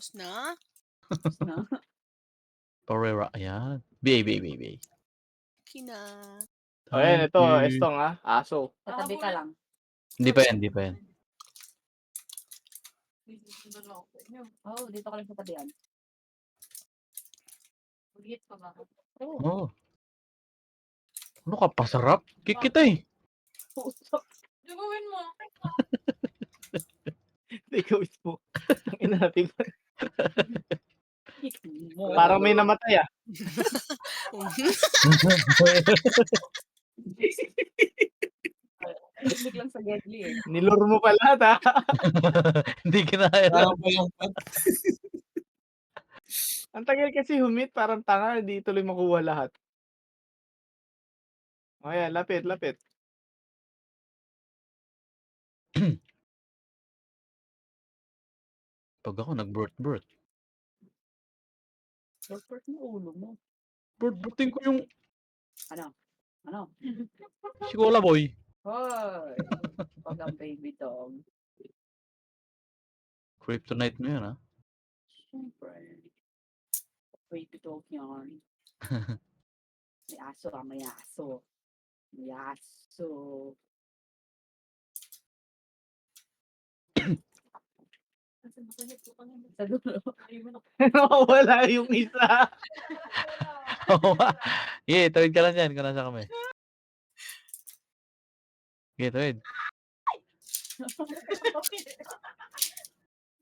Tapos na? Tapos na. Porera, ayan. BA. Kina. O yan, Thank ito, you. estong aso. Tatabi ka lang. Hindi pa yan. Oh, dito ka lang sa tabihan. Ulit pa ba? Oh, Oh. Ano ka, pasarap? Kikita eh. puso. Gagawin mo. Ikaw mo. Ang ina natin. Mo. Parang may namatay ah. Biglang lang sa deadly eh. Nilur mo pa lahat ah. Hindi kinaya lang. Ang tagal kasi humit, parang tanga, hindi tuloy makuha lahat. O yan, lapit. Pag ako nag-birth. Report mo ulo mo. Birthing ko yung Ano? si Cola Boy. Hoy! Pag ang baby dog. Kryptonite mo yun, ha? Siyempre. Baby dog yan. May aso ah, may aso. May aso. Sa dulo. Nawawala yung isa. Oo nga. Yeah, tawid ka lang dyan kung nasa kami. Okay, tawid.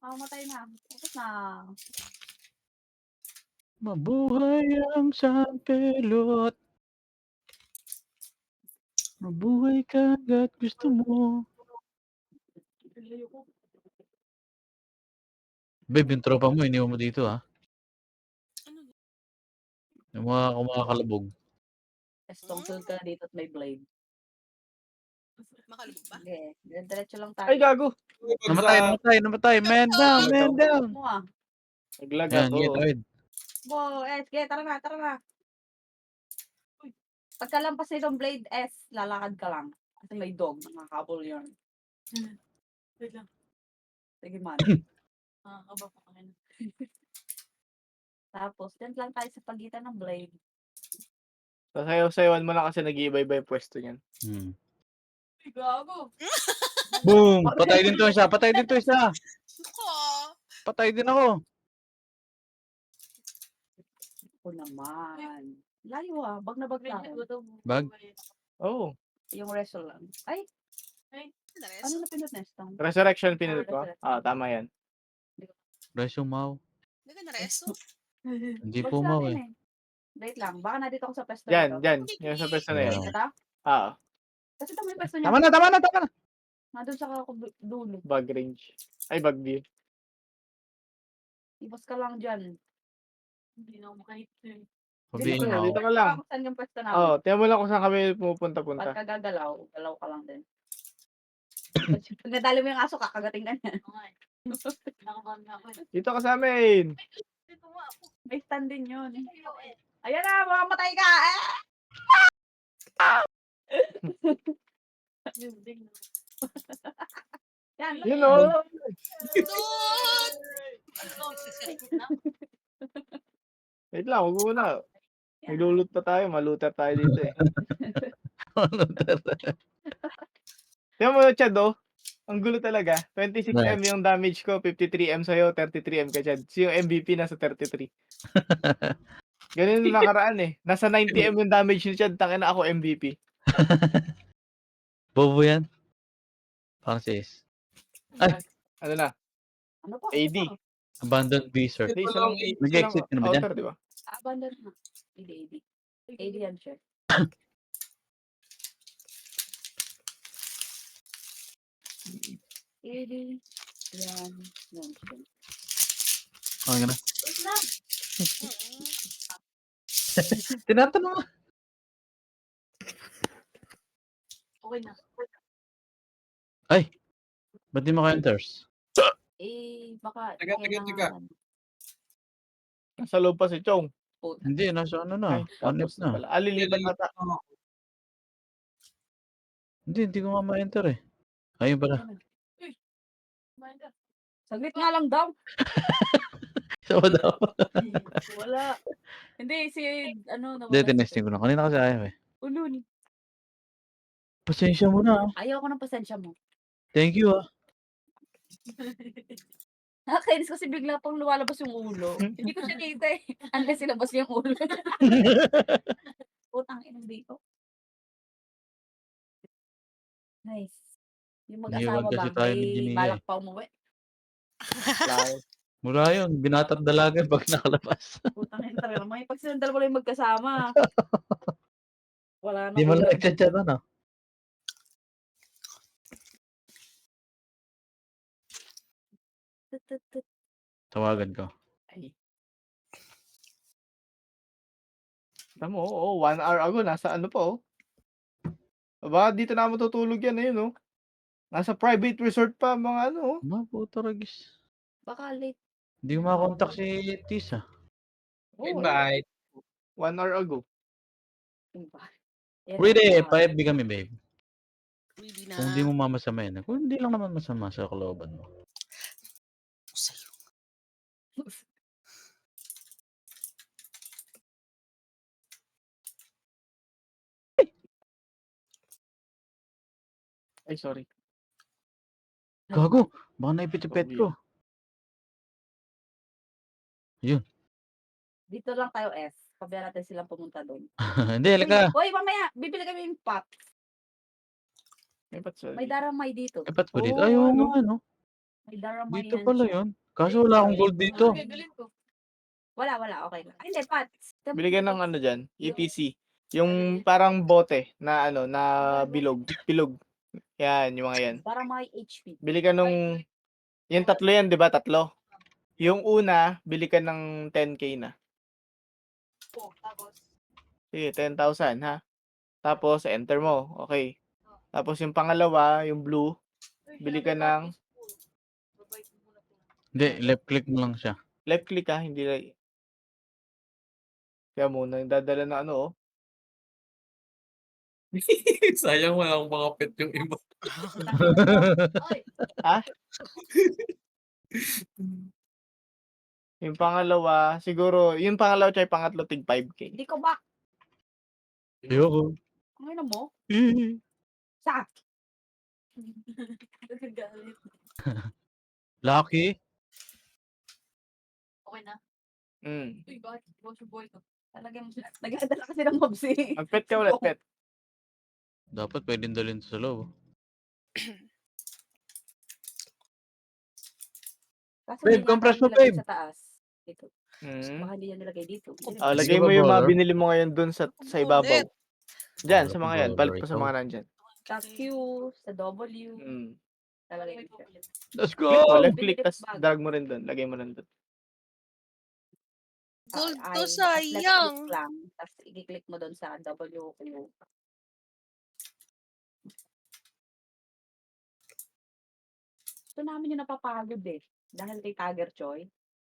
Matay na. Tapos na. Mabuhay ang sampelot. Mabuhay ka hanggat gusto mo. Babe, yung tropa mo, iniwan mo dito, ha? Ano? Yung mga kalabog. Estongkol ka na dito at may blade. Makalubog ba? Sige. Diretso lang tayo. Ay, gago. Namatay. Man down. Mo ah. Naglag Ayan, ako. yeah, tawid. Bo, sige, tara na. Pagkalampas nitong blade S, lalakad ka lang. Kasi may dog, nakakabol yun. Wait lang. Sige man. Aba pa kayo. Tapos, dyan lang tayo sa pagitan ng blade. Sasayaw-sayawan mo na kasi nag-iiba-iba yung pwesto niyan. Gago. Boom! Patay din to isa. Ako. Patay din ako. Ako naman. Layo ah, bag na bag lang. Bag? Oh, Yung wrestle lang. Ay, Nares? ano na pinot nestang? resurrection pinili ko. Resurrection. Tama yan. Resumaw. Hindi ka nareso? Hindi po mau eh. Wait lang, baka na dito ako sa pwesto Dyan. nito. Yan sa pwesto na yan. Yeah. Ito? Kasi ito may pwesto niya. Tama na. Nandun sa dulo. Bag range. Ay, bag view. Ibas ka lang dyan. Hindi na ako makahit. Sabihin mo. Dito ka lang. Saan yung pwesto namin? Tiyan mo lang kung saan kami pumupunta-punta. Pagka gagalaw, galaw ka lang din. Pag nadali mo yung aso, kakagating na yan. Dito ka sa amin. May stand din yun. Ayan na, makamatay ka! Yan, You know. Wait lang, huwag muna. Maglulot pa tayo. Maluter tayo dito eh. Tiyan mo, Chad, ang gulo talaga. 26M yung damage ko, 53M sa'yo, 33M ka, Chad. Si yung MVP nasa 33. Ganun yung nakaraan eh. Nasa 90M yung damage ni Chad, takin na ako MVP. Bobo yan. Parang sis. Ay, Ano na? Ano pa? AD. abandoned Blizzard. Hindi, isa lang Nag-exit ka na ba dyan? outer, di ba? Abandon na. AD. AD yan, chef. AD. Yan. Yan, chef. Okay ka na. Tinatanong nga. Okay na. Ay, ba't di maka-enters? Baka. Tiga. Nasa loob pa si Chong. Hindi, nasa ano na. Ay, tapos na. pala. Alilipat ata. Hindi ko nga ma-enter eh. Ayun pala. Saglit nga lang daw. Sawa daw. Wala. Hindi, si ano, Hindi, nawala si tinesting ko lang. Kanina kasi ayaw eh. Ulun. Pasensya mo na. Ayaw ko ng pasensya mo. Thank you ah. Nakakainis kasi bigla pang lumalabas yung ulo. Hindi ko siya kita eh. Unless ilabas niya yung ulo. Putang ina dito. Nice. Yung Iniwan mag-asawa ba, kasi tayo ni may Ginia balak eh. pa umuwi. Lahat. Mula yun, binatang dalaga pag nakalabas. Putang ina talaga. May pag silang dalawa lang yung magkasama. Wala na Di mo lang ulam. nagchat-chat ano? Tawagan ko. Ay. Tama mo, 1 hour ago, nasa ano pa, oh. Aba, dito na matutulog yan, ayun, oh. Nasa private resort pa, mga ano, oh. Puto ragis. Baka late. Hindi ko makakontak si Tisa. Oh, Invite. 1 hour ago. Yan, Pwede, ah, pa-FB kami babe. Pwede Kung hindi na. mo mamasamayin. Kung hindi lang naman masama sa kalooban mo. Sa'yo. Ay, sorry. Gago, baka naipit yung pet ko. Dito lang tayo, S. Pabayaan natin silang pumunta doon. Hindi, halika. Hoy, mamaya, bibili kami yung pot. May pat, sorry. May daramay dito. Ipat ko dito. Oo, Ayaw ano? nga, ano. May daramay Dito yan pala siya. yun. Kaso wala akong gold dito. Bibilin ko. Wala, okay lang. Ay, hindi, pot. Bili ka ng ano dyan, ETC. Yung parang bote na ano, na bilog. Yan, yung mga yan. Daramay HP. Bili ka nung, yung tatlo yan, di ba? Tatlo. Yung una, bili ka ng 10K na. Tapos. Sige, 10,000 ha. Tapos, enter mo. Okay. Tapos yung pangalawa, yung blue, bili ka ng Hindi, left click mo lang siya. left click ha, hindi like. Kaya muna, yung dadala na ano, oh. Sayang wala akong mga pet yung iba. Yung pangalawa, siguro, yung pangalawa tsaka yung pangatlo, tig 5K. Hindi ko ba? Ayoko. Ano mo? Eh, Sa? Nagagalit. Lucky. Okay na. Uy, bakit? Boss boy to. Talagang nagdadala kasi ng mobs eh. Mag-pet ka ulit, pet. Dapat pwedeng dalhin sa loob. Kasi Babe, hindi compress mo, nga nilagay babe. sa taas. Dito. Mm. Baka hindi yan nilagay dito. Ah, Hindi lagay ka mo ba yung mga baller? binili mo ngayon dun sa ibabaw. Ulit. Diyan, Wala sa pa mga yan. baller Balik pa sa ikaw. mga nandyan. Sa Q, sa W. Mm. Talagay mo siya. Let's Click mo, go! left click, Binili tas bago. drag mo rin dun. Lagay mo rin dun. Gold Ay, to, tapos sayang. left click lang. Tapos i-click mo doon sa W, Q. Ito namin yung napapagod eh. Dahil kay Tiger Choi.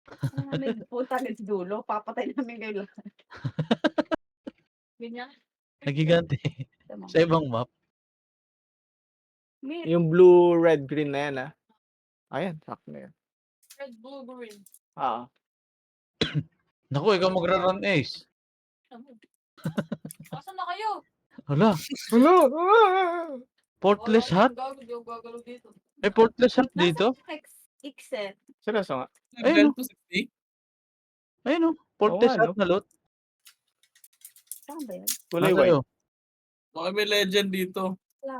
Ano namin punta agad sa dulo. Papatay namin kayo lahat. Ganyan. Nagiganti. Tama. Sa ibang map. Mir, Yung blue, red, green na yan, ha? Ayan, sakto na yan. Red, blue, green. Ah. Naku, ikaw magra-run ace. Asan na kayo? Hala, Hello! portless hat? Gagalaw dito. May portless hat nasa dito? X eh. Seryoso nga. Ayun, Level 260? Ayun o, portless Oo nga, hat na lot. Saan ba yan? Kulay Nasa white. iyo. Baka may legend dito.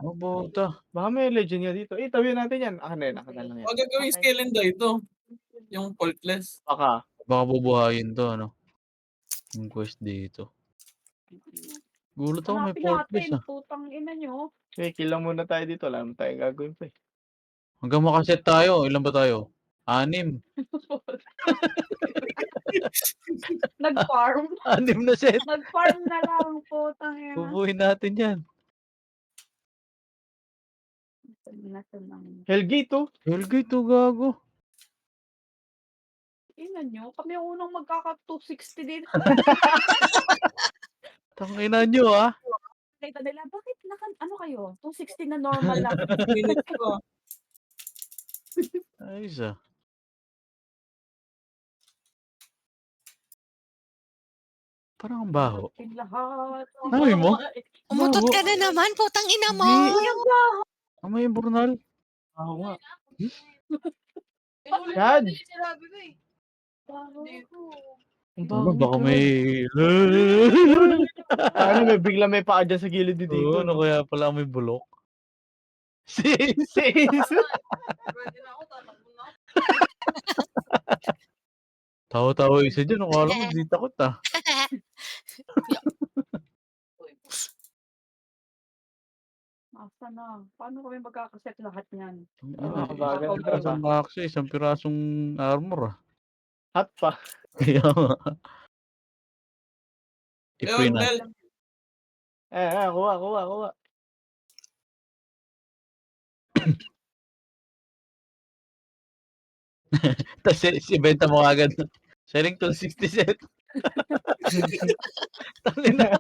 Oh, buta. Baka may legend nga dito. Eh, tawin natin yan. Akin na yan, akin na lang yan. Baka gagawin Okay. Skelenda ito. Yung faultless. Baka. Baka bubuhayin to, ano? Yung quest dito. Gulat ako, may Hanapin portless natin. ah. Putang ina nyo. Okay, kill lang muna tayo dito. Alam tayo gagawin pa eh. Hanggang makaset tayo. Ilan ba tayo? 6. Nag-farm. 6 na set. Nag-farm na lang. Putang ina. Bubuhin natin yan. Nasa lang. Hellgate oh. Hellgate to, gago. Ina nyo. Kami yung unang magkaka-260 dito. Tangina nyo ah. Nakita nila, bakit ano kayo? 260 na normal lang. Minutes ko. Ayos ah. Parang ang baho. Ating lahat. Amoy mo? Umutot Baho. ka na naman, putang ina mo. Hindi. Amoy yung burnal. Oo nga. Inulit Yan. mo yung sinabi ko eh. Hindi. Ang Ano, baho baka nito. may... Ano, may bigla may paa dyan sa gilid ni Oo, dito. ano No? kaya pala may bulok? Sis! Sis. Pwede na ako, tatakbo na ako. Tawa-tawa isa dyan. Akala mo, di takot ah. Asa na? Paano kami magkakaset lahat niyan? Ah, Isang bagal na pirasong ba? box, isang pirasong armor ah. Hot pa. Kaya nga. I-free Ayun, na. Nel. Kuha. Tapos ibenta mo agad. Selling to 60 set. Tangina.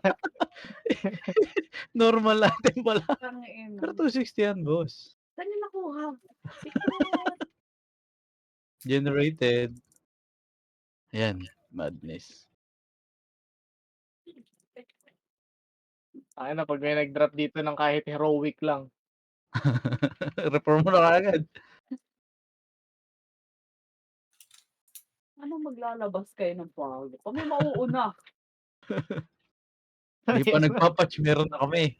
Normal item pala. Tangina. Pero 260 yan, boss. Saan niyo nakuha? Secret. Generated. Ayan, madness. Ay na, pag may nag-drop dito ng kahit heroic lang. Reform mo na agad. Ano maglalabas kayo ng bago? Kami mauuna. Hindi pa nagpapatch, meron na kami.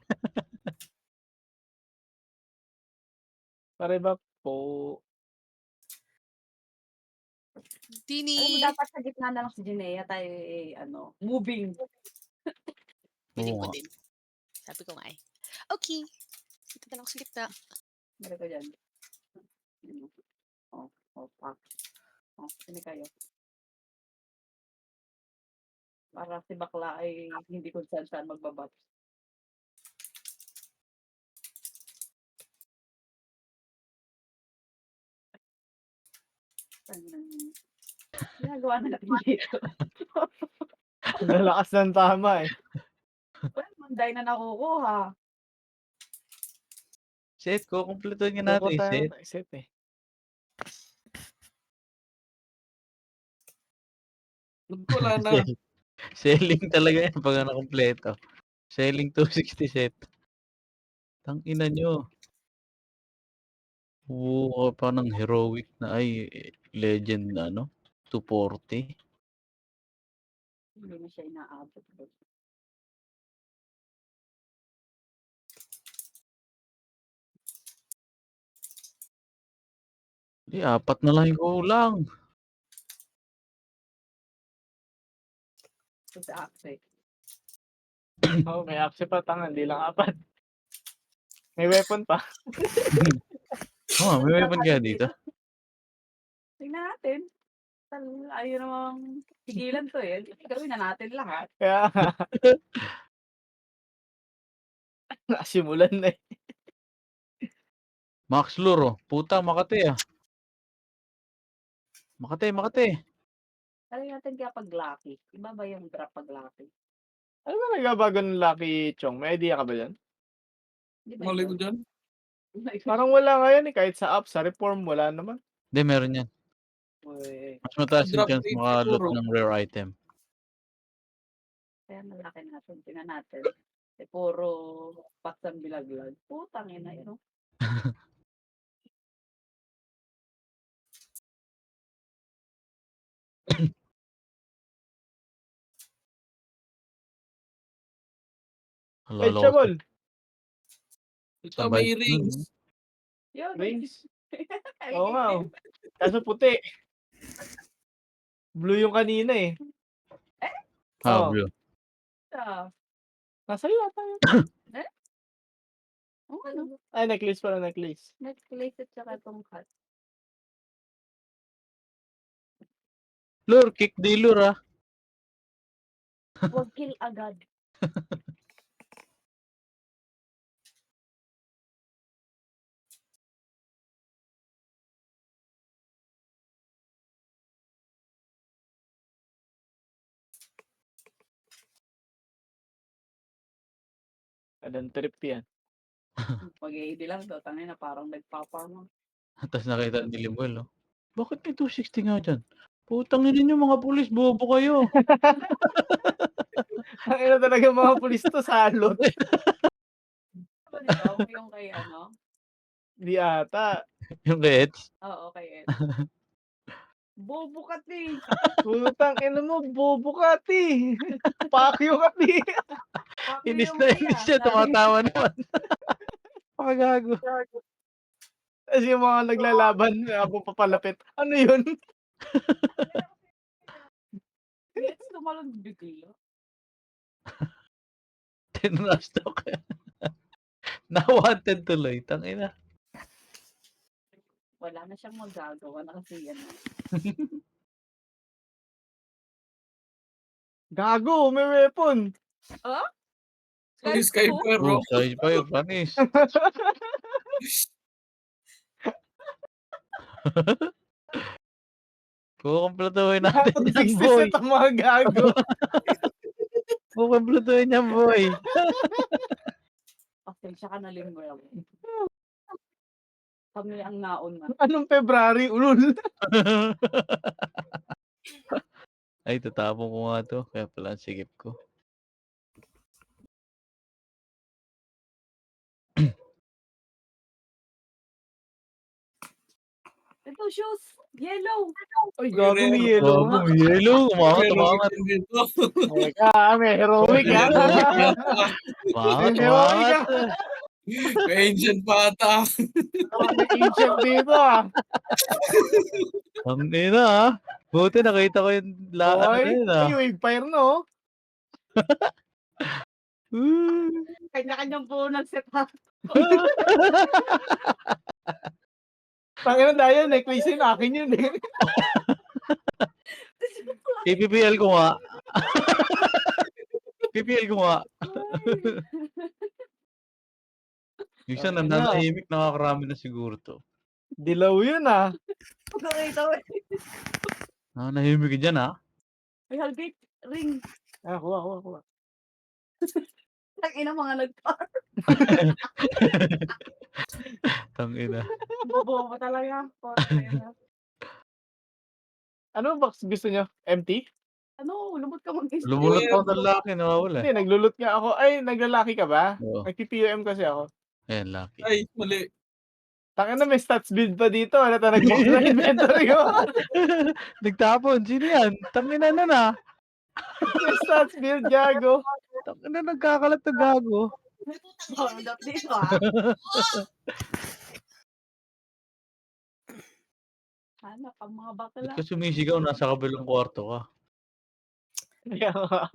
Pare ba po? Alam Dini. mo, dapat sa gitna na lang si Jinea tayo moving. Piling Oo ko nga. din. Sabi ko nga eh. Okay. Dito na lang ako sa gitna. Meron ko dyan. Pak. Sini kayo. Para si bakla ay hindi kung saan magbabat. Ginagawa na natin dito. Ang lalakas ng tama eh. Well, Monday na nakukuha. Set ko, kumpleto nga natin yung set. Set eh. Wala na. Selling talaga yan pag nakompleto. Selling 260 set. Tangina nyo. Oo, pa ng heroic na ay legend na 240. Hindi na siya inaabot. Di, 4 na lang yung kulang. Sa Axe. Oh, may axe pa, tanga, hindi lang apat. May weapon pa. Oh, may weapon kaya dito. Tingnan natin. Ayaw namang pigilan to eh. Gawin na natin lahat. Kaya nasimulan na eh. Max Luro. Puta, Makati ah. Makati. Try natin kaya pag lucky. Iba ba yung drop pag lucky? Ano ba nagbabago ng Lucky Chong? May idea ka ba dyan? Di ba Mali ko yun? dyan. Parang wala ngayon eh. Kahit sa app, sa reform, wala naman. Hindi, meron yan. Uy, Mas mataas yung Drop chance rate makalot siguro. ng rare item. kaya malaki natin. Tingnan natin. Puro patsang bilaglag. Putang ina yun. Halala ko. Vegetable. Ito Sabay may ko rings. Yun. Rings. Oo nga. Oh. Kaso puti. Blue yung kanina eh. Ah, Oo. blue. Nasa iyo ata yun. Oh, ano? Ay, necklace pala, necklace. Necklace at saka itong cut. Lure, kick dealer ah. Huwag kill agad. Adan trip yan. Pag-i-ID lang to. Tangin na parang nagpaparma. Tapos nakita ni Limuel, oh. Bakit may 260 nga dyan? Putang ina nyo mga pulis, bobo kayo. Ang ina talaga mga pulis to, salot. Ano nito? Yung kay ano? Di ata. Yung Reds. Oo, kay Ed. Bobo ka, ti. Putang ina mo, bobo ka, ti. Pakyo ka, ti. Inis na inis siya, tumatawa naman. Pakagago. Tapos yung mga naglalaban, habang papalapit. Ano yun? Yes, tumalon bigla. Tinrush talk. Na-wanted tuloy. Tangina. Wala na siyang magagawa na kasi ano. Gago, may weapon. Yung Skyper, Oh, bro. size pa yung panis. Kukumpletuhin natin Natong yan, 60 boy. set ang mga gago. Kukumpletuhin yan, boy. Pasensya ka na, Limuel. Kami ang nauna. Anong February, ulul? Ay, tatapon ko nga to. Kaya pala ang sikip ko. Ito, shoes! Yellow! Ay, gago, may yellow nga. Bago, yellow. Umangat, umangat. Dito. Teka, may heroic ha. Umangat, May heroic umangat. ha. May ancient pa ata. May ancient dito ah. Ang ina, ha. Buti nakita ko yung ano Boy, yun, ha. ay, wave fire no. Kanya-kanyang po nag-set-up. Tangina dahil necklace yun, akin yun eh. PPL ko nga. PPL ko nga. Yung isa Tangina. nananahimik, nakakarami na siguro to. Dilaw yun ah. Pagkakita ko eh. Nananahimik ka dyan, ha. May halbit. Ring. Ah, kuha. Ang ina mga nag-par. Tangina. Bobo pa talaga. Portrait. Ano box gusto nyo? Empty? Ano, lumot ka mag-isip. Lumulot pa ng laki, nawawala. Hindi, naglulot nga ako. Ay, naglalaki ka ba? Oo. Nag-PPUM kasi ako. Ayan, lucky. Ay, mali. Tangina, may stats build pa dito. Ano ta, nag-box na inventory ko. Nagtapon. Sino yan? Tangina na na. May stats build, gago. Tangina, nagkakalat na gago. Hold up dito ah. Hanap ang mga bakla. Ba't ka sumisigaw? Nasa kabilang kwarto ka. Kaya nga,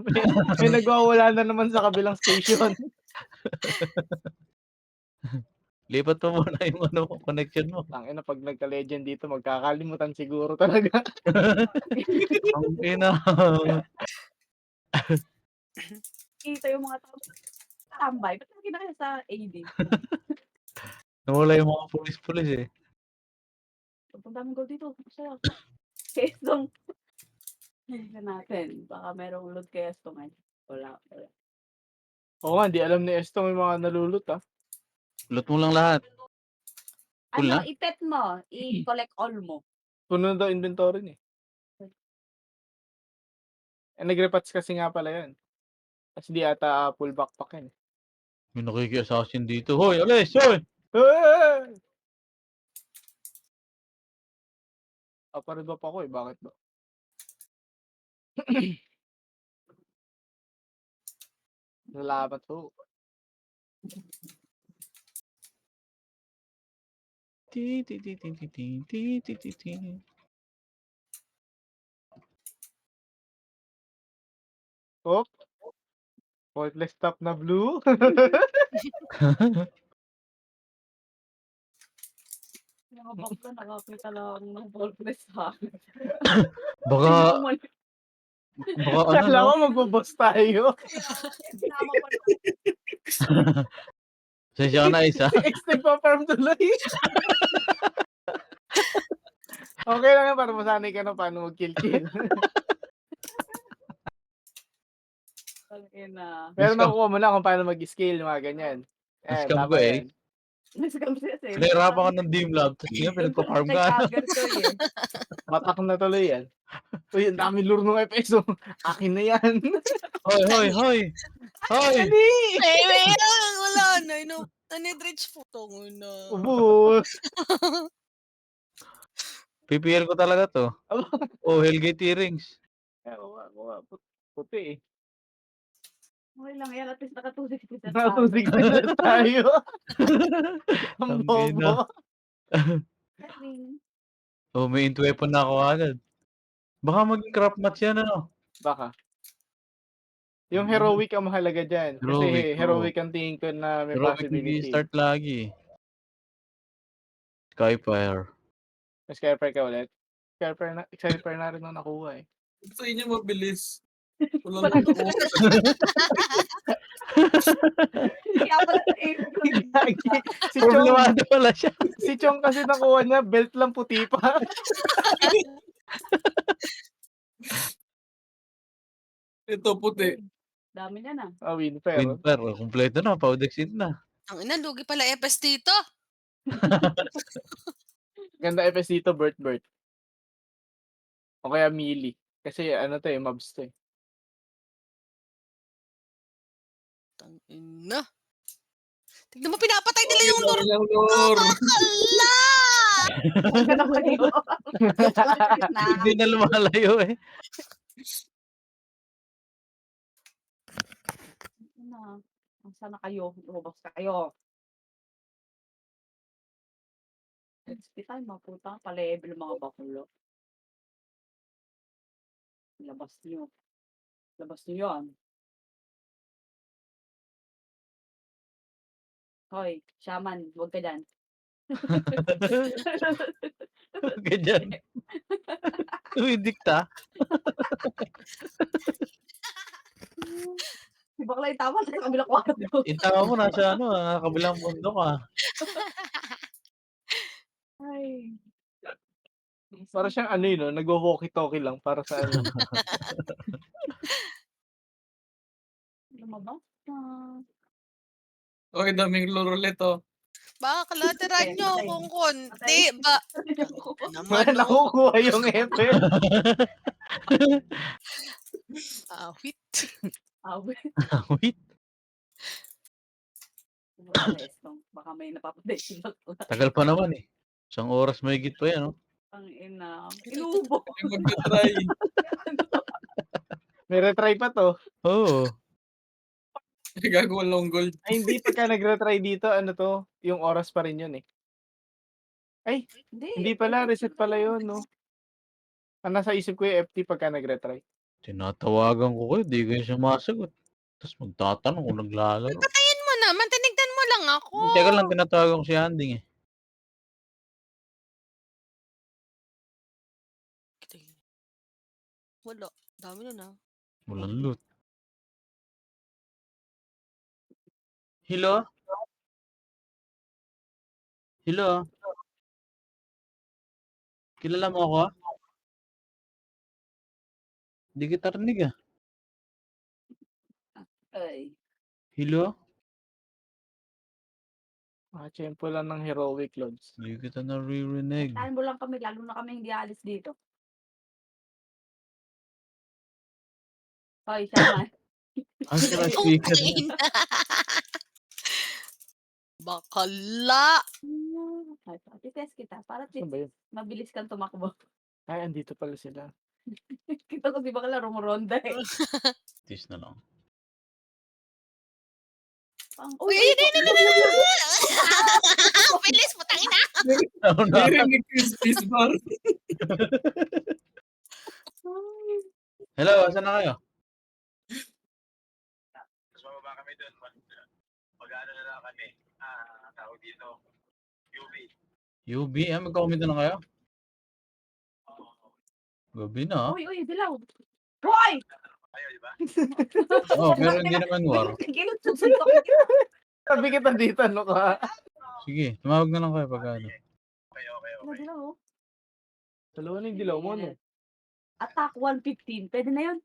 may nagwawala na naman sa kabilang station. Lipat mo muna yung ano, connection mo. Tangina, pag nagka-legend dito, magkakalimutan siguro talaga. Ang ina. Kita yung mga tao. Tambay. Ba't lagi na kayo sa AD? Nawala yung mga pulis-pulis eh. Ang daming gold dito. Masaya. Kestong. Tingnan natin. Baka merong loot kay Estong eh. Wala. Oo nga, hindi alam ni Esto may mga nalulot ah. Loot mo lang lahat. Cool Ano, na? i-pet mo. I-collect all mo. Puno daw inventory niya. Eh, nag-repats kasi nga pala yan. Kasi di ata full backpack yan. May nakiki-assassin dito. Hoy, alis! Hoy! Hey! Aparid ba pa ako eh? Bakit ba? Salamat po. Ti, ti, ti, ti, ti, ti, ti, ti, ti, ti. Oh? Faultless top na blue. Mga bakla, nakakita lang ng ballpless sa akin. Baka, baka ano Kala no? ko magbo-boss tayo. Sinama pa na. Sensya ka na isa. Si X nagpa-farm tuloy. Okay lang yan para masanay ka na paano mag-kill-kill. Ang ina. Pero nakukuha mo na kung paano mag-scale, mga ganyan. Scam Tama ko eh. yan. Nascam siya eh. Pinahirapan ka ng Dimlab, tapos ngayon pinagpa-farm ka. ano? Nag-cover ko eh. Matak na tuloy yan. Uy, ang dami lure ng FSO. Akin na yan. Hoy, hoy, hoy! Hoy! Dali! Wala na. Nanidreach po tong na. Ubus. PPL ko talaga to. Oh, Hellgate earrings. Puti eh. Okay lang yan. At least naka-260 na Natusig na tayo. Ang Tangina. bobo. Oh, may int weapon na ako agad. Baka maging crap match yan, ano? Baka. Yung heroic ang mahalaga dyan. Kasi Heroic, oo. heroic ang tingin ko na may Pero possibility. start lagi. Skyfire. Skyper ka ulit. Skyper na rin ang nakuha eh. Sa inyo mabilis. Wala lang ako. Kaya pala sa aircon. si Chong, Problemado pala siya. si Chong kasi nakuha niya, belt lang puti pa. Ito puti. Dami niya na. Winfer. Winter, kompleto na. Powdexin na. Ang ina, lugi pala FS dito. Ganda FS dito, Bert. O kaya melee. Kasi ano to eh, mobs to eh. Ang ina. Tignan mo, pinapatay nila yung lure. Yung lure. Ala! Ano kayo? Na. Hindi na lumalayo eh. Sana kayo. Lumabas kayo. Hindi tayo maputa. Pa-level mga bakulo. Labas niyo. Labas niyo yan. Hoy, shaman, huwag ka dyan. Ganyan. Tumidikta. Si bakla yung tama sa kabilang kwarto. Itama mo nasa kabilang mundo ka. Ay. Para siyang ano yun, no? Nag-walkie-talkie lang para sa ano. Lumabas na. Okay, daming lure ulit oh. Baka kalateran nyo Patay. kung konti. Ba? Naman, Wala no? nakukuha yung FS. Awit. Wait. Baka may napapatay sila. Tagal pa naman eh. Isang oras may higit pa yan, no? Ang ina. Inubo. May magta-try. May retry pa to. Oo. Gagawa long gold. Ay, hindi pagka nag-retry dito, ano to, yung oras pa rin yun eh. Ay, hindi pala, reset pala yun, no? Ang nasa isip ko yung FT pagka nag-retry. Tinatawagan ko kayo, di kayo sumasagot. Tapos magtatanong kung naglalaro. Patayin mo naman. Tinignan mo lang ako. Teka lang, tinatawagan ko si Anding eh. Wala. Dami na na. Walang loot. Hello? Hello? Kilala mo ako? Hindi kita rinig ah. Ay. Hello? Tiyempo lang ng heroic loads. Hindi kita naririnig. Tahan mo lang kami, lalo na kami hindi alis dito. Hoy, shaman. Ang sira speaker niya. Ina. Bakala. Titest kita para Saan ba yun? mabilis kang tumakbo. Ay, andito pala sila. Kita ko si bakla rumuronda eh. Tis na lang. Uy, bilis mo, tangina. Narinig ko yung spacebar. Hello, asan na kayo? Mas mababa kami doon. Mag-ano na lang kami. Tawag dito. UV. UB? Magkakomento na kayo? Gabi na ah. Uy, dilaw. Hoy! Ayaw, di ba? Oh, pero hindi naman war. Sabi kita dito, ano ka? Sige, tumawag na lang kayo pag ano. Okay. Dilaw. Dalawa na yung dilaw mo, no? Attack 115. Pwede na yun.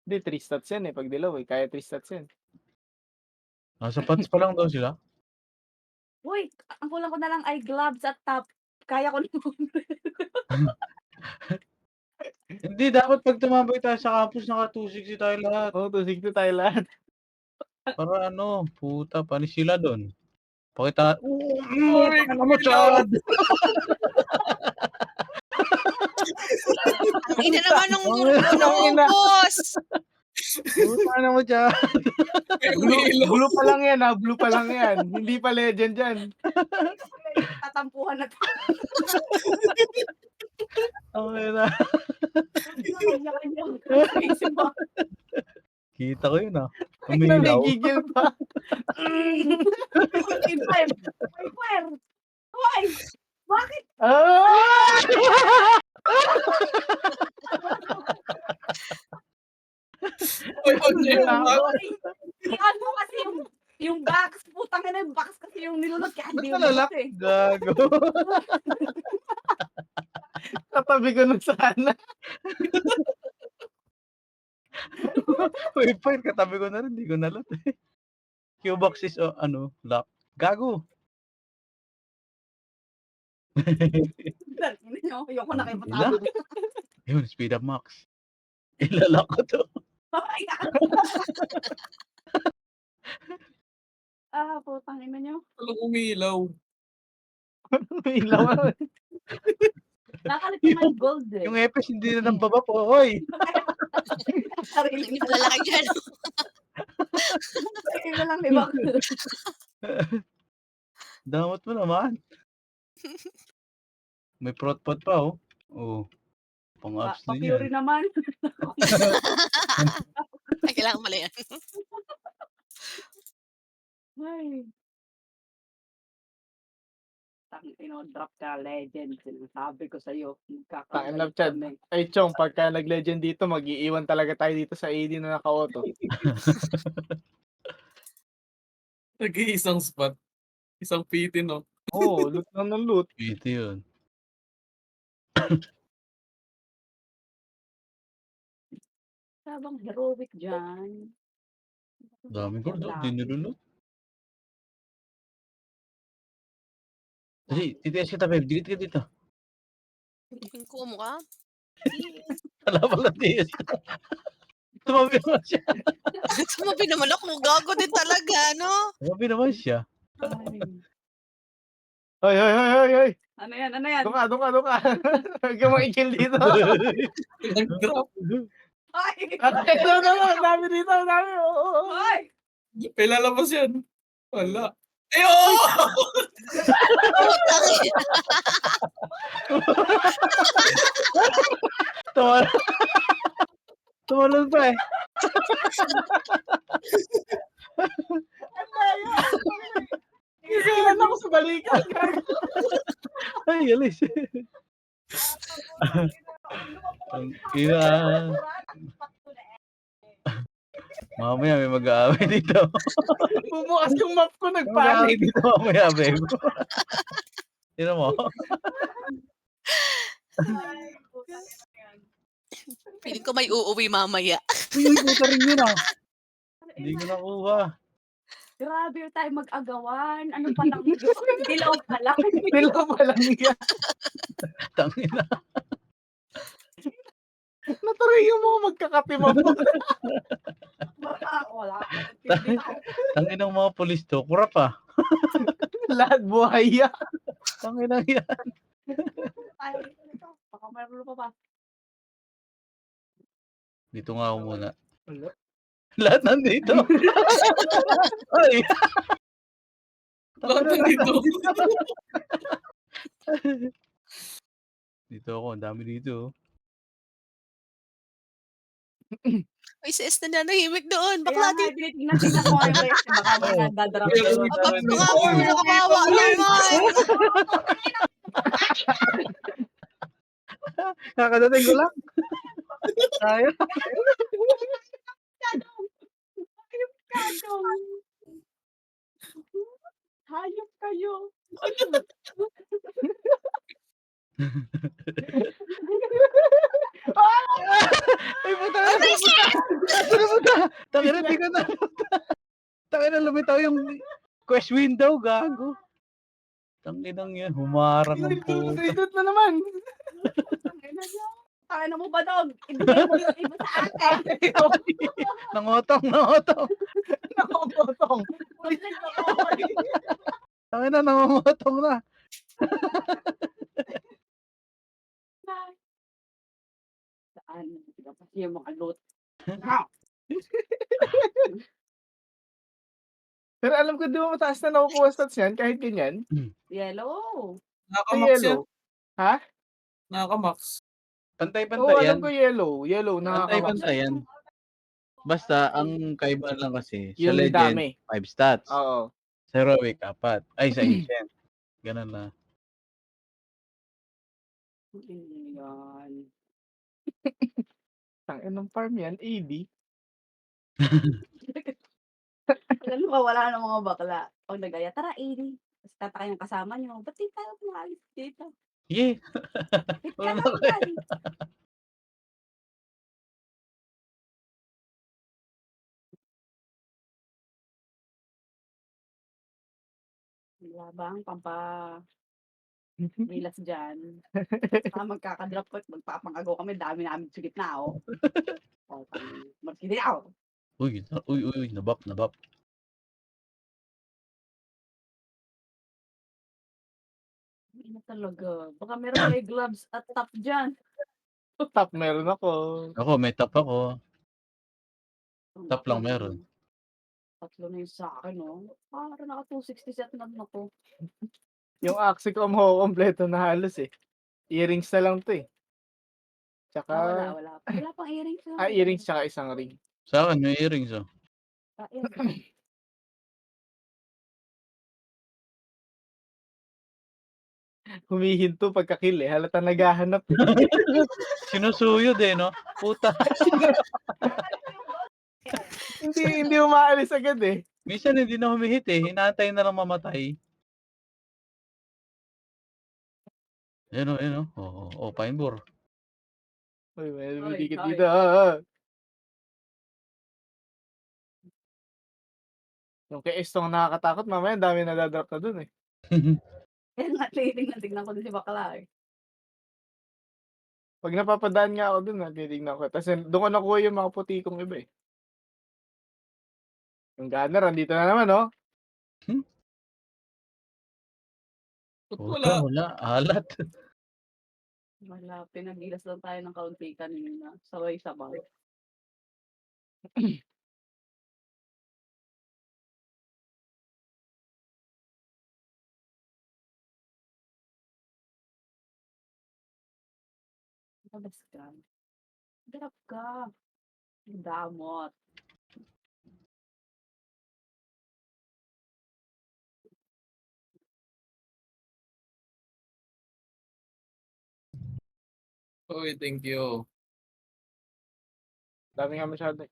Hindi, 3 stats yan eh. Pag dilaw eh. Kaya 3 stats yan. Nasa pants pa lang daw sila. Uy, ang kulang ko na lang ay gloves at top. Kaya ko naman. Hindi, dapat pag tumambay tayo sa campus, naka 260 tayo lahat. Oo, 260 tayo lahat. Para ano, puta, panis sila doon. Pakita, Sorry, tanga mo, ilaw. Chad! Ang ina naman ng Tangina. boss. Tanga mo, Chad! May Blue, umiilaw. blue pa lang yan, ha? Blue pa lang yan. Hindi pa legend yan. Tatampuhan na tayo. Okay na. Kanya-kanya. Isip mo. Kita ko yun, ah. Umilaw. Nagigigil pa. Fire! Fire! Hoy! Bakit? Ah! Ay, wag niyo yung mga- Ano kasi yung box, putang ina yung box kasi yung nilunod kaya hindi yung Nalalak. eh. Gago. Katabi ko na sana. Wait, fine, katabi ko na rin, hindi ko nalat eh. Q-box is, ano, lock. Gago. Ayoko na kayo matawag. Yun, speed up max. Ilalak ko to. Ay, putang ina nyo. Walang umiilaw. May ilaw. Nakalit yung may gold eh. Yung epes hindi na nang baba po, oy. Sarili Ang lalaki dyan. na lang, di ba? Damot mo naman. May protpot pa, oh. Oh. Pang-ups din Papuri yan. naman. Ay, kailangan pala yan. Ay. Drop ka, legend. Sabi ko sa'yo. Tangin na, Chad. Ay, Chong, pagka nag-legend dito, mag-iiwan talaga tayo dito sa AD na naka-auto. Nag-iisang spot. Isang PT, no? Oo, loot lang ng loot. Ito yun. Sabang heroic dyan. Daming gold, oh. Di nilunod. Dali, titias kita, babe. Dikit ka dito. Hingko mo ka? Wala pala titias ka. Tumabi naman siya. Tumabi naman ako. Gago din talaga, no? Tumabi naman siya. Hoy, hoy, hoy, hoy, hoy. Ano yan? Ano yan? Doon ka, doon ka, doon ka. Huwag ka makikil dito. Nag-drop. Ay! Ay, no, no, no. Ang dami dito, ang dami. Oo. Ay! May lalabas yan. Wala. Ay, oo! Putang ina. Tumalon. Tumalon pa eh. Isilan ako sa balikat. Ay, alis. Ang ina. Mamaya may mag-aaway dito. Bumukas yung map ko, Mag-aaway nagpanik. dito mamaya, babe. Sino mo? Feeling ko may uuwi mamaya. Uy, puta rin yun ah. Hindi ko nakuha. Grabe tayo mag-agawan. Ano pa lang yun? Dilaw pa lang. Nila pa lang yan. Tangina. Natuloy yung mga magkakatima mo. Wala. Tangina ng mga polis to. Kurap ah. Lahat buhaya. Tangina yan. Ay, ito. Baka mayroon pa ba? Dito nga ako muna. Wala. Lahat nandito. Ay. Lahat nandito. Dito ako. Ang dami dito. May sis na nanahimik doon. Kaya Bakla nga, din. tinitingnan ko ngayon guys. Baka may nadadrap Meron yun. dito. Baka ako nakabawa naman. Kakadating ko lang. Tayo. Hayop kayo. Ay, puta na. Puta. Tangina, di ka na. Tangina, lumitaw yung quest window, gago. Tanginang yan, humarang ang puta. Idot na naman. Tangina niyo. Tangina mo ba, dog? Ibigay mo yung iba sa akin. Nangotong. Nakakotong. Bullshit ako. Tangina, nangongotong na. Saan? Kasi yung mga loot. Pero alam ko, di ba mataas na nakukuha stats yan kahit ganyan? Yellow. Sa Nakaka-max yan. yellow. Ha? Nakaka-max. Oo, Pantay-pantay alam yan. ko yellow. Yellow, nakakamax. Pantay-pantay yan. Basta, ang kaiba lang kasi, sa Yung Legend, dami. 5 stats. Oo. Sa Heroic, 4. Ay, sa Ancient. Ganun na. Yan. Tangin ng farm yan, AD. Alam mo, wala ng mga bakla. Pag nagaya, tara, Amy. Tapos tataka yung kasama niyo. Ba't di tayo kumaalis dito? Yeah. Ba't ka Wala na kayo. kumaalis? Wala bang pampamilas dyan? Saka magkakadrop ko at magpapangagaw kami. Dami namin sa gitna, oh. O, magkindi ako. Uy, nabap. Hindi na talaga. Baka meron may gloves at top dyan. Top meron ako. Ako, may top ako. Top lang meron. Tatlo na yung sa akin, oh. Parang naka 260 set na ako. Yung Axie ko kompleto na halos eh. Earrings na lang to eh. Tsaka, Wala. Wala pang earrings. earrings tsaka isang ring. Sa akin, may earrings, oh. Earrings. Humihinto pagka-kill eh. Halata naghahanap eh. Sinusuyod eh, no? Puta. hindi umaalis agad eh. Minsan hindi na humihit eh. Hinatay na lang mamatay. Ayun, oh. Oh, Pinebore. Uy, may Oy, dikit oy. dito. Yung kay Estong nakakatakot, mamaya dami nadadrop na dun eh. Kaya nga, tignan ko din si bakla eh. Pag napapadaan nga ako dun, titignan ko. Tapos doon ko nakuha yung mga puti kong iba eh. Yung gunner, andito na naman oh. Ba't Puta, wala? wala. Alat. Wala, pinagilas lang tayo ng kaunti kanina. Sabay-sabay. Labas ka. Darap ka. Damot. Uy, thank you. Dami nga masyado eh.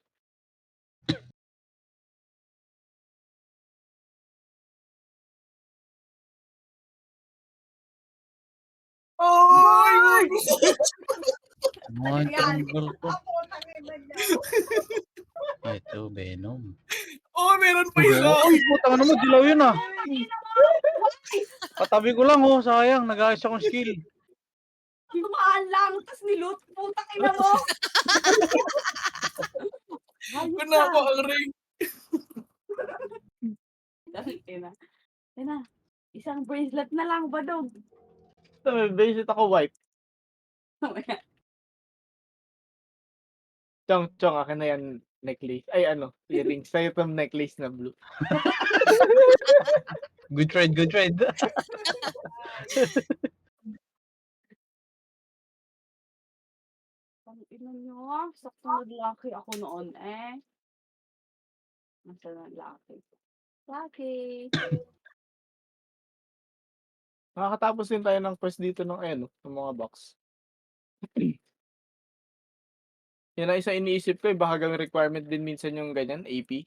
Oy! Mga Yan. tanggol ko. Ako, tangina niya. Ay, ito, Venom. Oh, meron pa isa. Uy, puta ka naman. Dilaw yun, ah. Katabi ko lang, oh. Sayang. Nag-ayos akong skill. Tumaan lang, tapos niloot. Putang ina mo. Hayop Wala ka. ko ang ring. Ina. Ina. Isang bracelet na lang, badog. So, may bracelet ako white. Chong, akin na yan necklace. Ay ano, earrings. Sa'yo itong necklace na blue. Good trade. Ang ina nyo, sakto naglaki ako noon eh. Nasa naglaki? Lucky. Nakakatapos din tayo ng quest dito ng ano, ng mga box. Yan ang isa iniisip ko eh, baka gawing requirement din minsan yung ganyan, AP.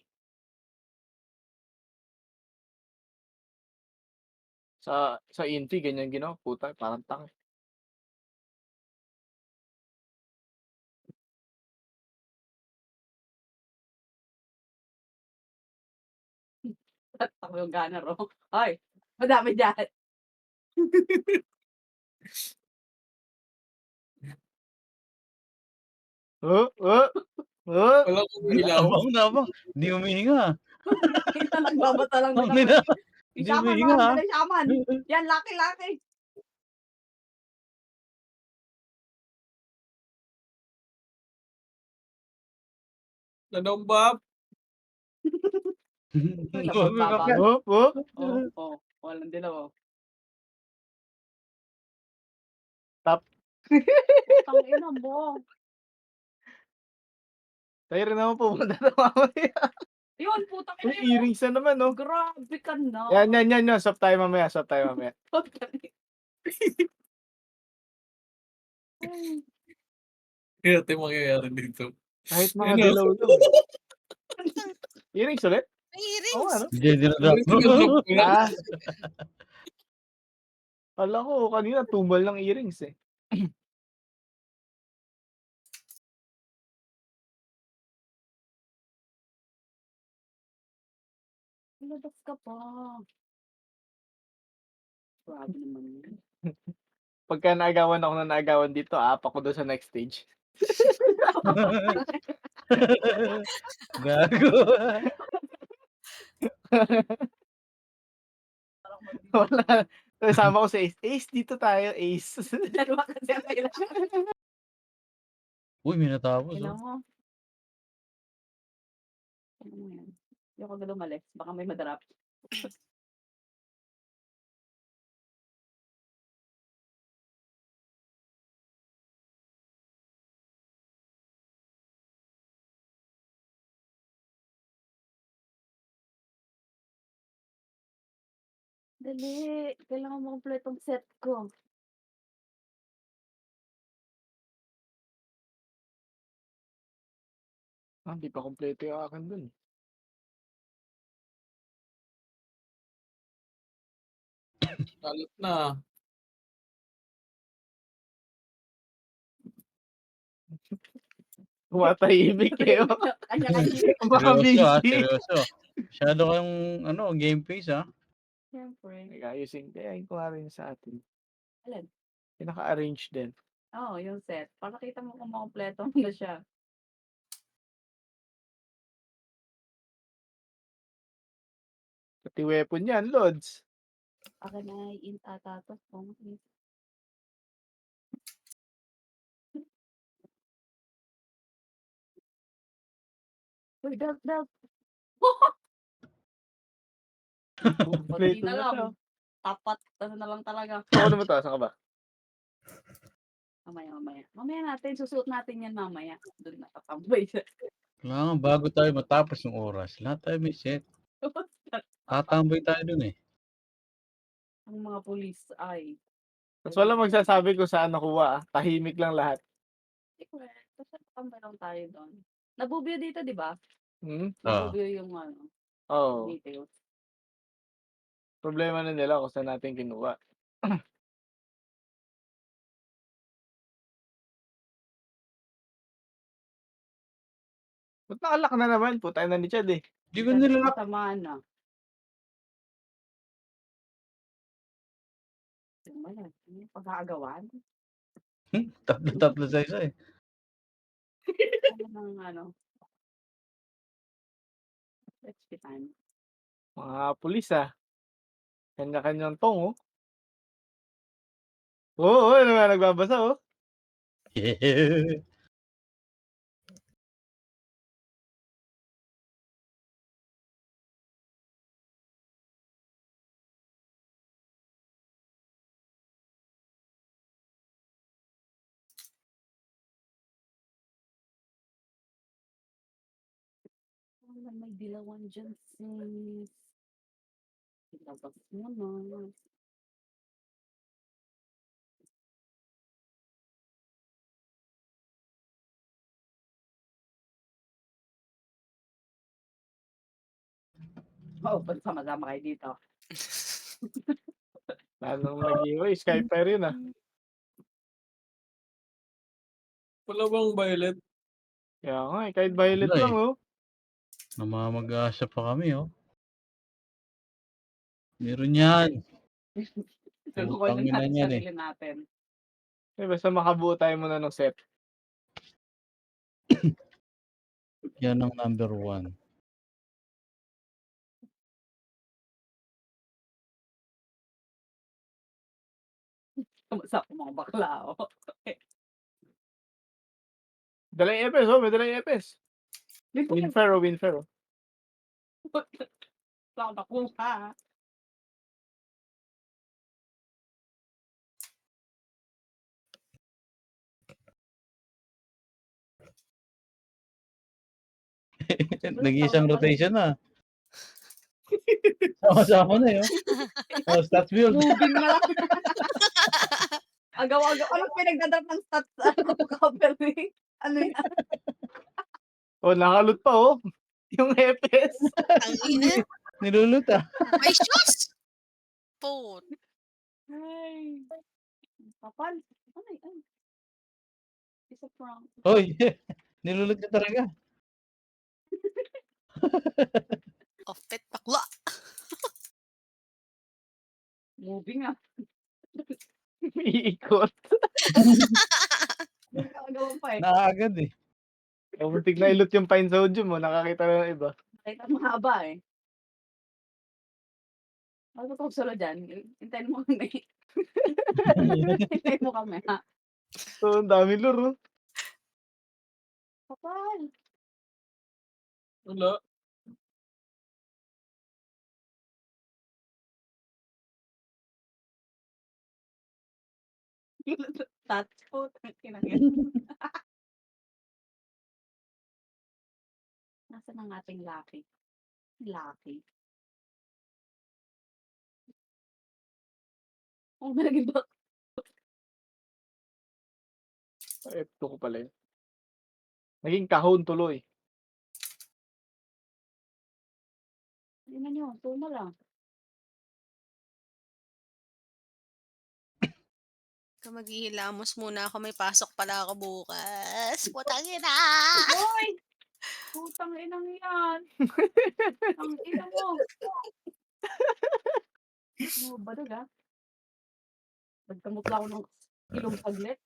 Sa Infi, ganyan ginawa. Puta, parang tanga. Ako yung gunner, oh. Ay, madami dyan. Oh, oh, oh. Wala akong ilaw. Nabang. Hindi humihinga. Kita nagbabata lang din Ang ako. ina. Yung Hindi shaman, humihinga, mga ah. dala shaman. Yan, laki. Nanumbab. Labang-labang. Oh, oh. Walang dilaw. Tap. Tangina mo. Tayo rin naman pumunta na mamaya. Yun, putang Uy, ina mo. earrings na naman, oh. Grabe ka na. Yan. Stop tayo mamaya. Kaya ito yung mangyayari dito. Kahit mga Ano? dilaw lang. Earrings ulit? May Oo, earrings. ano? Hindi, dinadrop. Sinadrop ko lang. Ah. Kala ko kanina tumbal ng earrings eh. Labas ka pa. Grabe naman yun. Pagka naagawan ako na naagawan dito, aapak ko doon sa next stage. Gago. Wala. Kasama ko sa Ace. Ace, dito tayo, Ace. Dalawa kasi ang kailangan. Uy, may natapos. Ina Oh. mo. Ano mo yan? Hindi ako agad umalis. Baka may madarap. Dali. Kailangan mo kompletong set ko. Hindi pa kompleto yung akin dun. Kalat na. Tumatahimik eh. Oh. Kanya-kanya. Baka Seryoso, ah. busy. Seryoso. Masyado kayong, game face, ah. Siyempre. Nag-ayusin. Kaya ko nga rin sa atin. Alin? Pinaka-arrange din. Oo, yung set. Para kita mo kung makompleto mo na siya. Pati weapon yan, Lods. Akin ay int ata to. Uy, belt. Kompleto na na lang. to. Tapat. Ano na lang talaga. Ako naman to. Saan ka ba? Mamaya. Mamaya natin. Susuot natin yan mamaya. Doon nakatambay siya. Kailangan bago tayo matapos yung oras. Lahat tayo may set. Tatambay tayo dun eh. Ang mga pulis ay. Tapos wala magsasabi ko saan nakuha. Tahimik lang lahat. Basta tambay lang tayo doon. Nabubyo dito, di ba? Hmm? Nabubyo yung ano, Oo. details. Problema na nila kung saan natin kinuha. Ba't nakalak na naman? Putay na ni Chad eh. Di ko nilalak. Tamaan na. Wala. Yung pag-aagawan. Tatlo sa isa eh. Ano. Let's be time. Mga pulis ah. Kanya-kanyang tong oh. Oo, ano nga nagbabasa oh. Wala, may dilawan dyan sis. Ilabas mo na. Oo, ba't sama-sama kayo dito? Lalong nag-iway. Skyper yun ah. Wala bang violet? Kaya nga eh. Kahit violet Wala lang eh. oh. Namamag-asa pa kami oh. Meron yan. Lulukoy lang Putang ina natin niyan, sarili natin. Basta makabuo tayo muna ng set. Yan ang number 1. Kamusta ko mga bakla, oh. Dala yung Epes, oh. May dala yung Epes. Dito ka Winfero. lang nakuha. Nag-iisang rotation na. Sama-sama na yun. Oh, stats build. Moving na lang. Agaw-agaw. Anong pinagdadrop ng stats? Ano, cover ni? Ano yan? Oh, nakalot pa, oh. Yung Epes. Tangina. Nilulut ah. May shoes! Po. Ay. Kapal. Ay. Isa prank. Hoy, nilulot ka talaga. Offet bakla. Moving ah. Iikot. Agawan pa eh. Nakaagad eh. Muntik na ilot yung pine sodium mo. Nakakita na ng iba. Nakita mahaba eh. Ano ba solo dyan? Hintayin mo kami. Hintayin mo kami ha. So, ang dami lure, no? Kapal. Wala. Touch po. Kinangin. Nasaan ang ating Lucky? Lucky. Oh, naging ba? F2 ko pala yun. Naging kahon tuloy. Tingnan nyo, tuma lang. Maghihilamos muna ako. May pasok pala ako bukas. Putang ina! Hoy! Putang inang yan. Ang ina mo. Ano ba daga? Nagkamutla ako ng ilong saglit.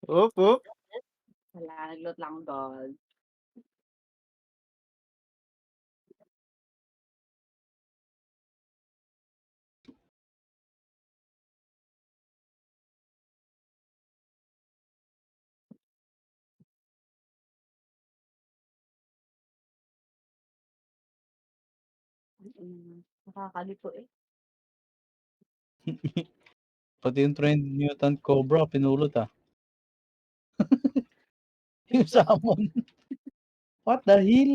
Oop. Wala, naglot lang ang gold. Nakakalito eh. Pati yung Trend Mutant Cobra, pinulot ah. Yung salmon. What the hell?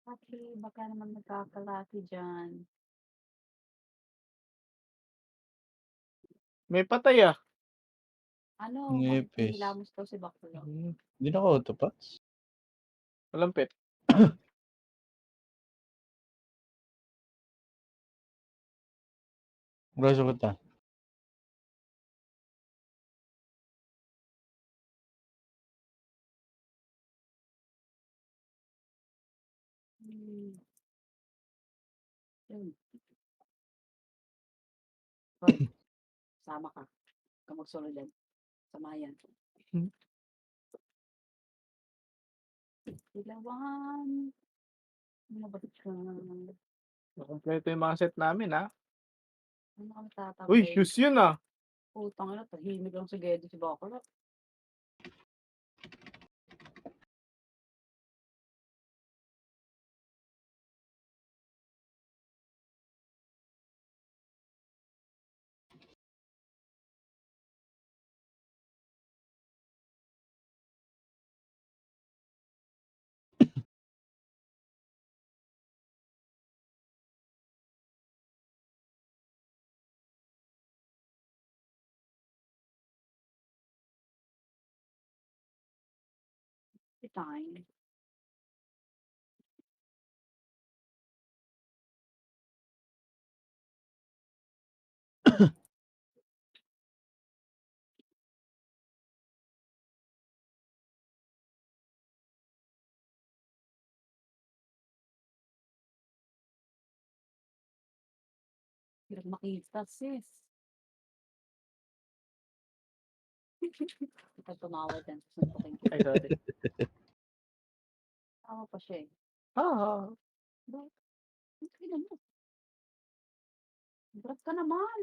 Lucky, baka naman nagkakalaki dyan. May patay, ah. Ano, Ngipis. hilamos daw si Baklo. Hindi na ako autopats. Malampit. Braso ko ta. Yun. Hoy, sama ka. Huwag ka magsolo dyan. Samayan. Hmm. Ilawan. Ano ba ito? Kompleto yung mga set namin, ah. Ano kami tatapos? Uy, shoes yun, ah. Putang ina, tahimik lang si Gedo si Baklo. Time. Hirap makita, sis. Ikaw tumawa dyan. Suntukin Ay, kita. sorry. Tawa pa siya eh. Ah, Bakit? Ang ina mo. Drop ka naman.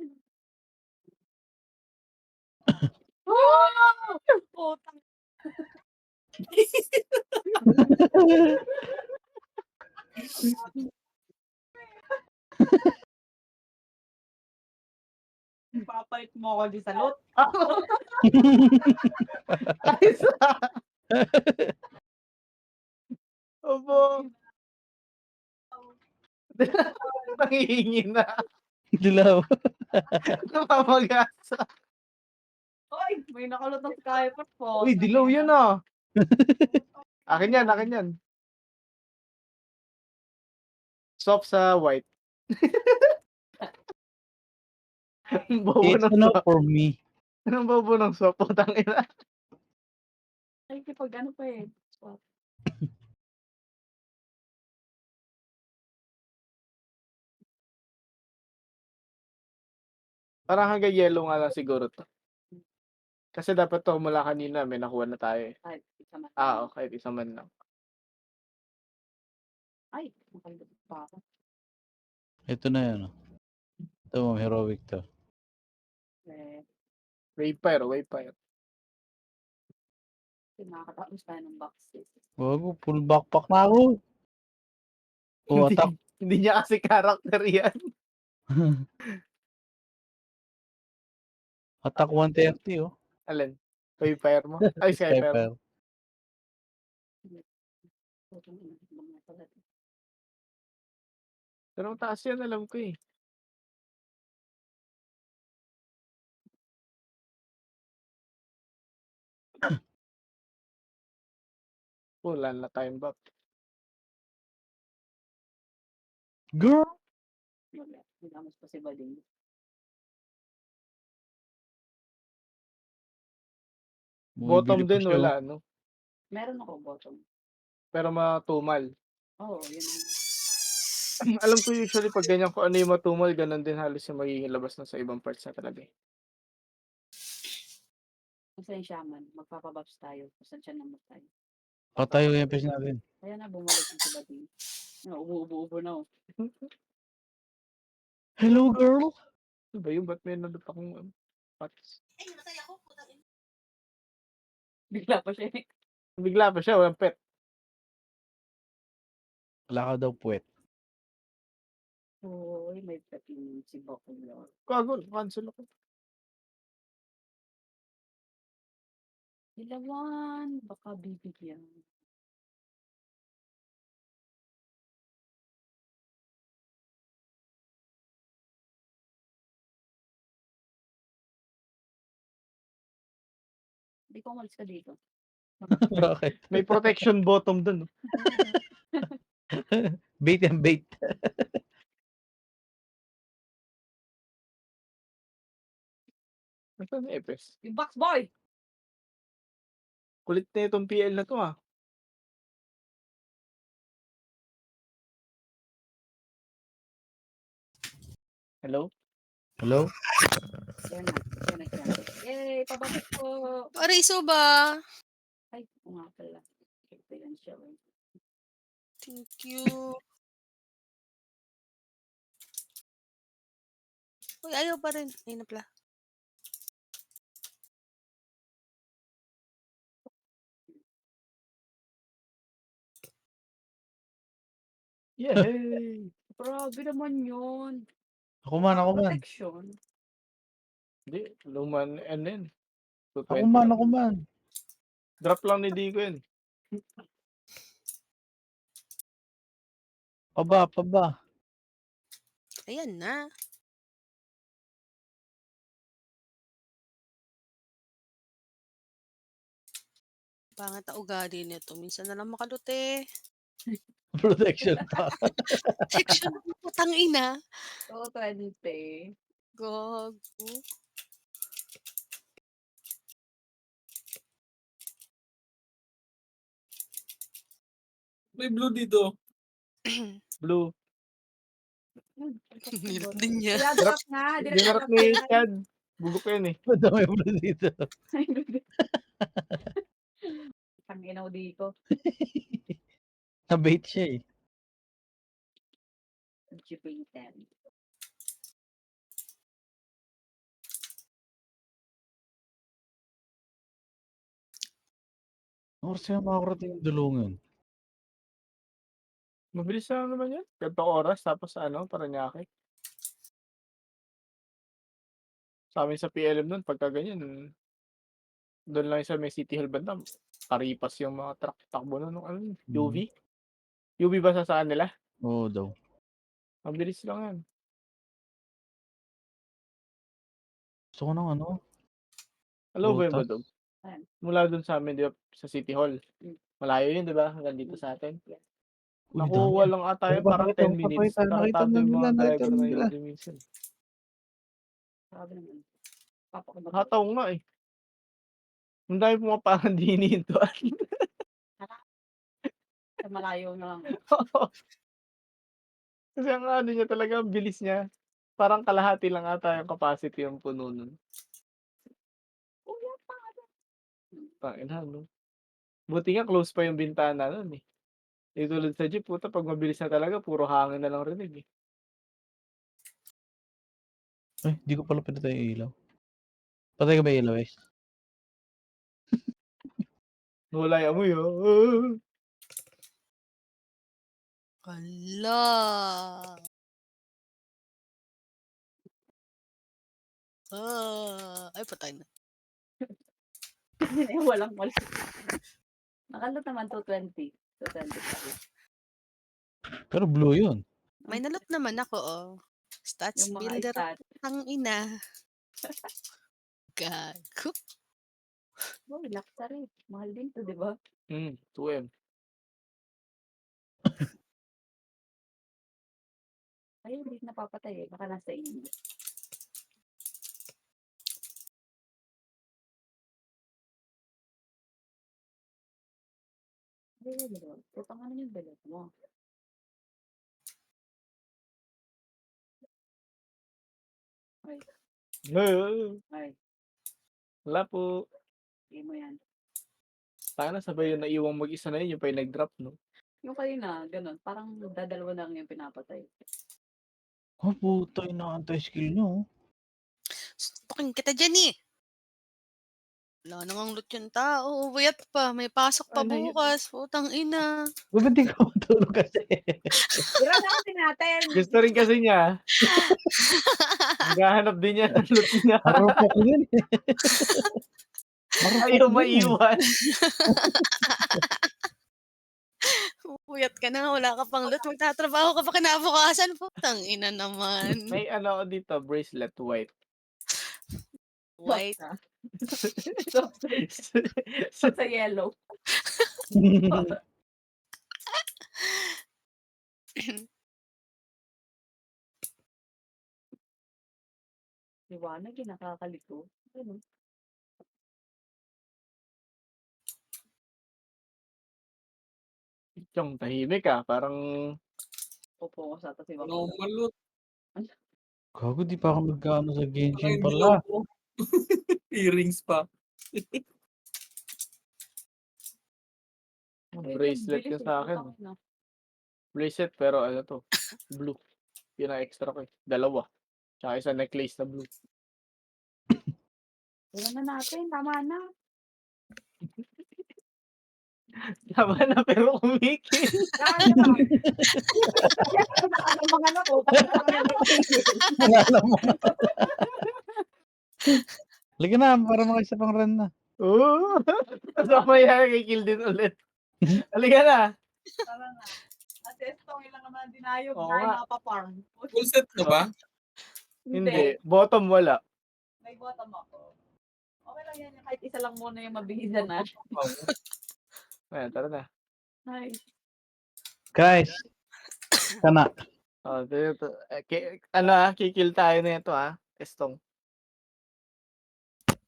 Oh! Putang. Papalit mo ako di salot. ayos na. Opo. Nangihingi na. Dilaw. Namamagasa. Oy, may nakalutang skypot po. Uy, dilaw yan ah. Akin yan, akin yan. Soft sa white. Ang bobo It's ng enough swap. for me. Anong bobo ng swap? Putang ina. Ay, kapag ano pa eh. Swap. Parang hanggang yellow nga lang siguro to. Kasi dapat to mula kanina may nakuha na tayo eh. Ay, isa man. Ah, oh, kahit isa man lang. Ay, nakalutang pa ako. Ito na yan. Oh. Ito, ma'am, heroic to. Eh, Wayfire, Wayfire. nakakatapos tayo ng boxes. Bago, full backpack na ako. O, Hindi, attack. hindi niya kasi character yan. Attack 130, oh. Alin? Wayfire mo? Ay, Skyper. Sniper. Putang ina, mga pala. Pero ang taas yan, alam ko eh. Wala na tayong buff. Girl! Wala. Hinamos pa si Bading. Bottom Bumibili pa din, siya, wala oh. ano. Meron ako bottom. Pero matumal. Oo, yun ang... Alam ko usually pag ganyan ko ano yung matumal, ganun din halos yung magiging labas na sa ibang parts na talaga eh. Kasi yung shaman, magpapabuffs tayo. Saan siya naman tayo. Patay yung EPS natin. Kaya na bumalik yung si Bading. No, ubo-ubo na oh. Hello, girl! Ano ba yun? Ba't may nalot akong pots? Ay, namatay ako. Putang ina. Bigla pa siya eh. Bigla pa siya, walang pet. Wala ka daw puwet. Uy, may pepin si Bakulo. Kago, cancel ako. Dilawan, baka bibigyan. Hindi ko umalis ka dito. Bakit? May protection bottom dun. Bait and bait. Nasaan yung Epes? Yung box boy! Kulit na itong PL na to ah. Hello? Hello? Yan na. Yan na siya. Yay! Pababot ko! Ariso ba? Ay, oo nga pala. Ito yan siya. eh. Thank you. Uy, ayaw pa rin. Ay, napla. Yay! Grabe naman yun. Ako man. Protection. Hindi, luman and then. Ako man. Drop lang ni Dico yun. Paba. Ayan na. Pangat na ugali nito. Minsan na lang makalute. Protection pa. Section. Putang ina. Oo, 20. Gago. May blue dito. Blue. Nilot din niya. Kaya drop nga. Dinarap ni Chad. Bugok yun eh. Madami mo na dito. Tanginaw dito. Na-bait siya eh. Chipitan. Oras siya makakarating yung dulungan. Mabilis lang naman yan. Gantong oras tapos Paranaque. Sa amin sa PLM nun, pagka ganyan, doon lang sa may City Hall banda, karipas yung mga truck takbo nun, UV. UV ba sa saan nila? Oo daw. Mabilis lang yan. Gusto ko ng Alam ba yun ba butas. doon? Ayan. Mula doon sa amin, di ba, sa City Hall. Malayo yun, di ba? Hanggang dito sa atin. Uy, Nakuha dami. lang ata yun, Pakita, parang pakita, 10 minutes. pakita. Nakita Tarantado na yung nila, mga nakita driver na na nila. yun minsan. Sabi naman. Papakumat. Nakataw nga eh. Ang dami pumaparang di inihintuan. Sa malayo na lang. Kasi ang niya talaga, ang bilis niya. Parang kalahati lang ata yung capacity ng puno nun. Tangina, no? Buti nga close pa yung bintana nun eh. Eh tulad sa jeep, puta, pag mabilis na talaga, puro hangin na lang rinig eh. Ay, di ko pala pinatay yung ilaw. Patay ka ba yung ilaw eh? Wala yung amoy oh. Hala. Ay, patay na. Walang mali. Nakalot naman 220. 220. Pero blue yun. May nalot naman ako, oh. Stats Yung mga builder. stat. Ang ina. Gago. Oh, laksa rin. Mahal din to, di ba? 2M. Ay, hindi napapatay eh. Baka nasa inyo. Ay, wala. Putang ano yung balot mo? Ay, ay. Wala po. Hindi mo yan. Sana sabay yung naiwang mag-isa na yun, yung pa yung nag-drop, no? Yung kanina, ganun. Parang dadalawa lang yung pinapatay. Oh, puta, ina-anti-skill nyo. Tukin kita dyan eh. Wala nang loot yung tao. Buyat pa. May pasok pa Ano yun? bukas. Putang ina. Ba't di ka matulog kasi? Tira na kasi natin! Gusto rin kasi niya. Naghahanap din niya ng loot niya. Marupok yun eh. Ayaw maiwan. Buyat ka na. Wala ka pang loot. Magtatrabaho ka pa kinabukasan. Putang ina naman. May ako dito, bracelet white. White. Sa yellow. Liwanag yung nakakalito. Ano? Yung tahimik parang Pupo ko sa ito si Bang. Ano malot? Gago, di pa ako nagkaano sa Genshin Ang pala. dilaw ko. Earrings pa. bracelet yun sa akin. Bracelet pero blue. Yun ang extra ko eh. Dalawa. Tsaka isa necklace na blue. Wala na natin. Tama na. Tama na pero kumikil. Mga anak ko. Wala mo na. Lagi na, para makisa pang run na. Oo. Kasama yan, kikil din ulit. Halika na. Tama na. At estong ilang naman dinayog. Oo Dahil nga. mapaparm. Full set ka ba? Hindi. Bottom wala. May bottom ako. Okay lang yan. Kahit isa lang muna yung mabihisan na. Ayan, tara na. Ay. Guys, kana. Oh, dito. Kikil tayo na ito Estong.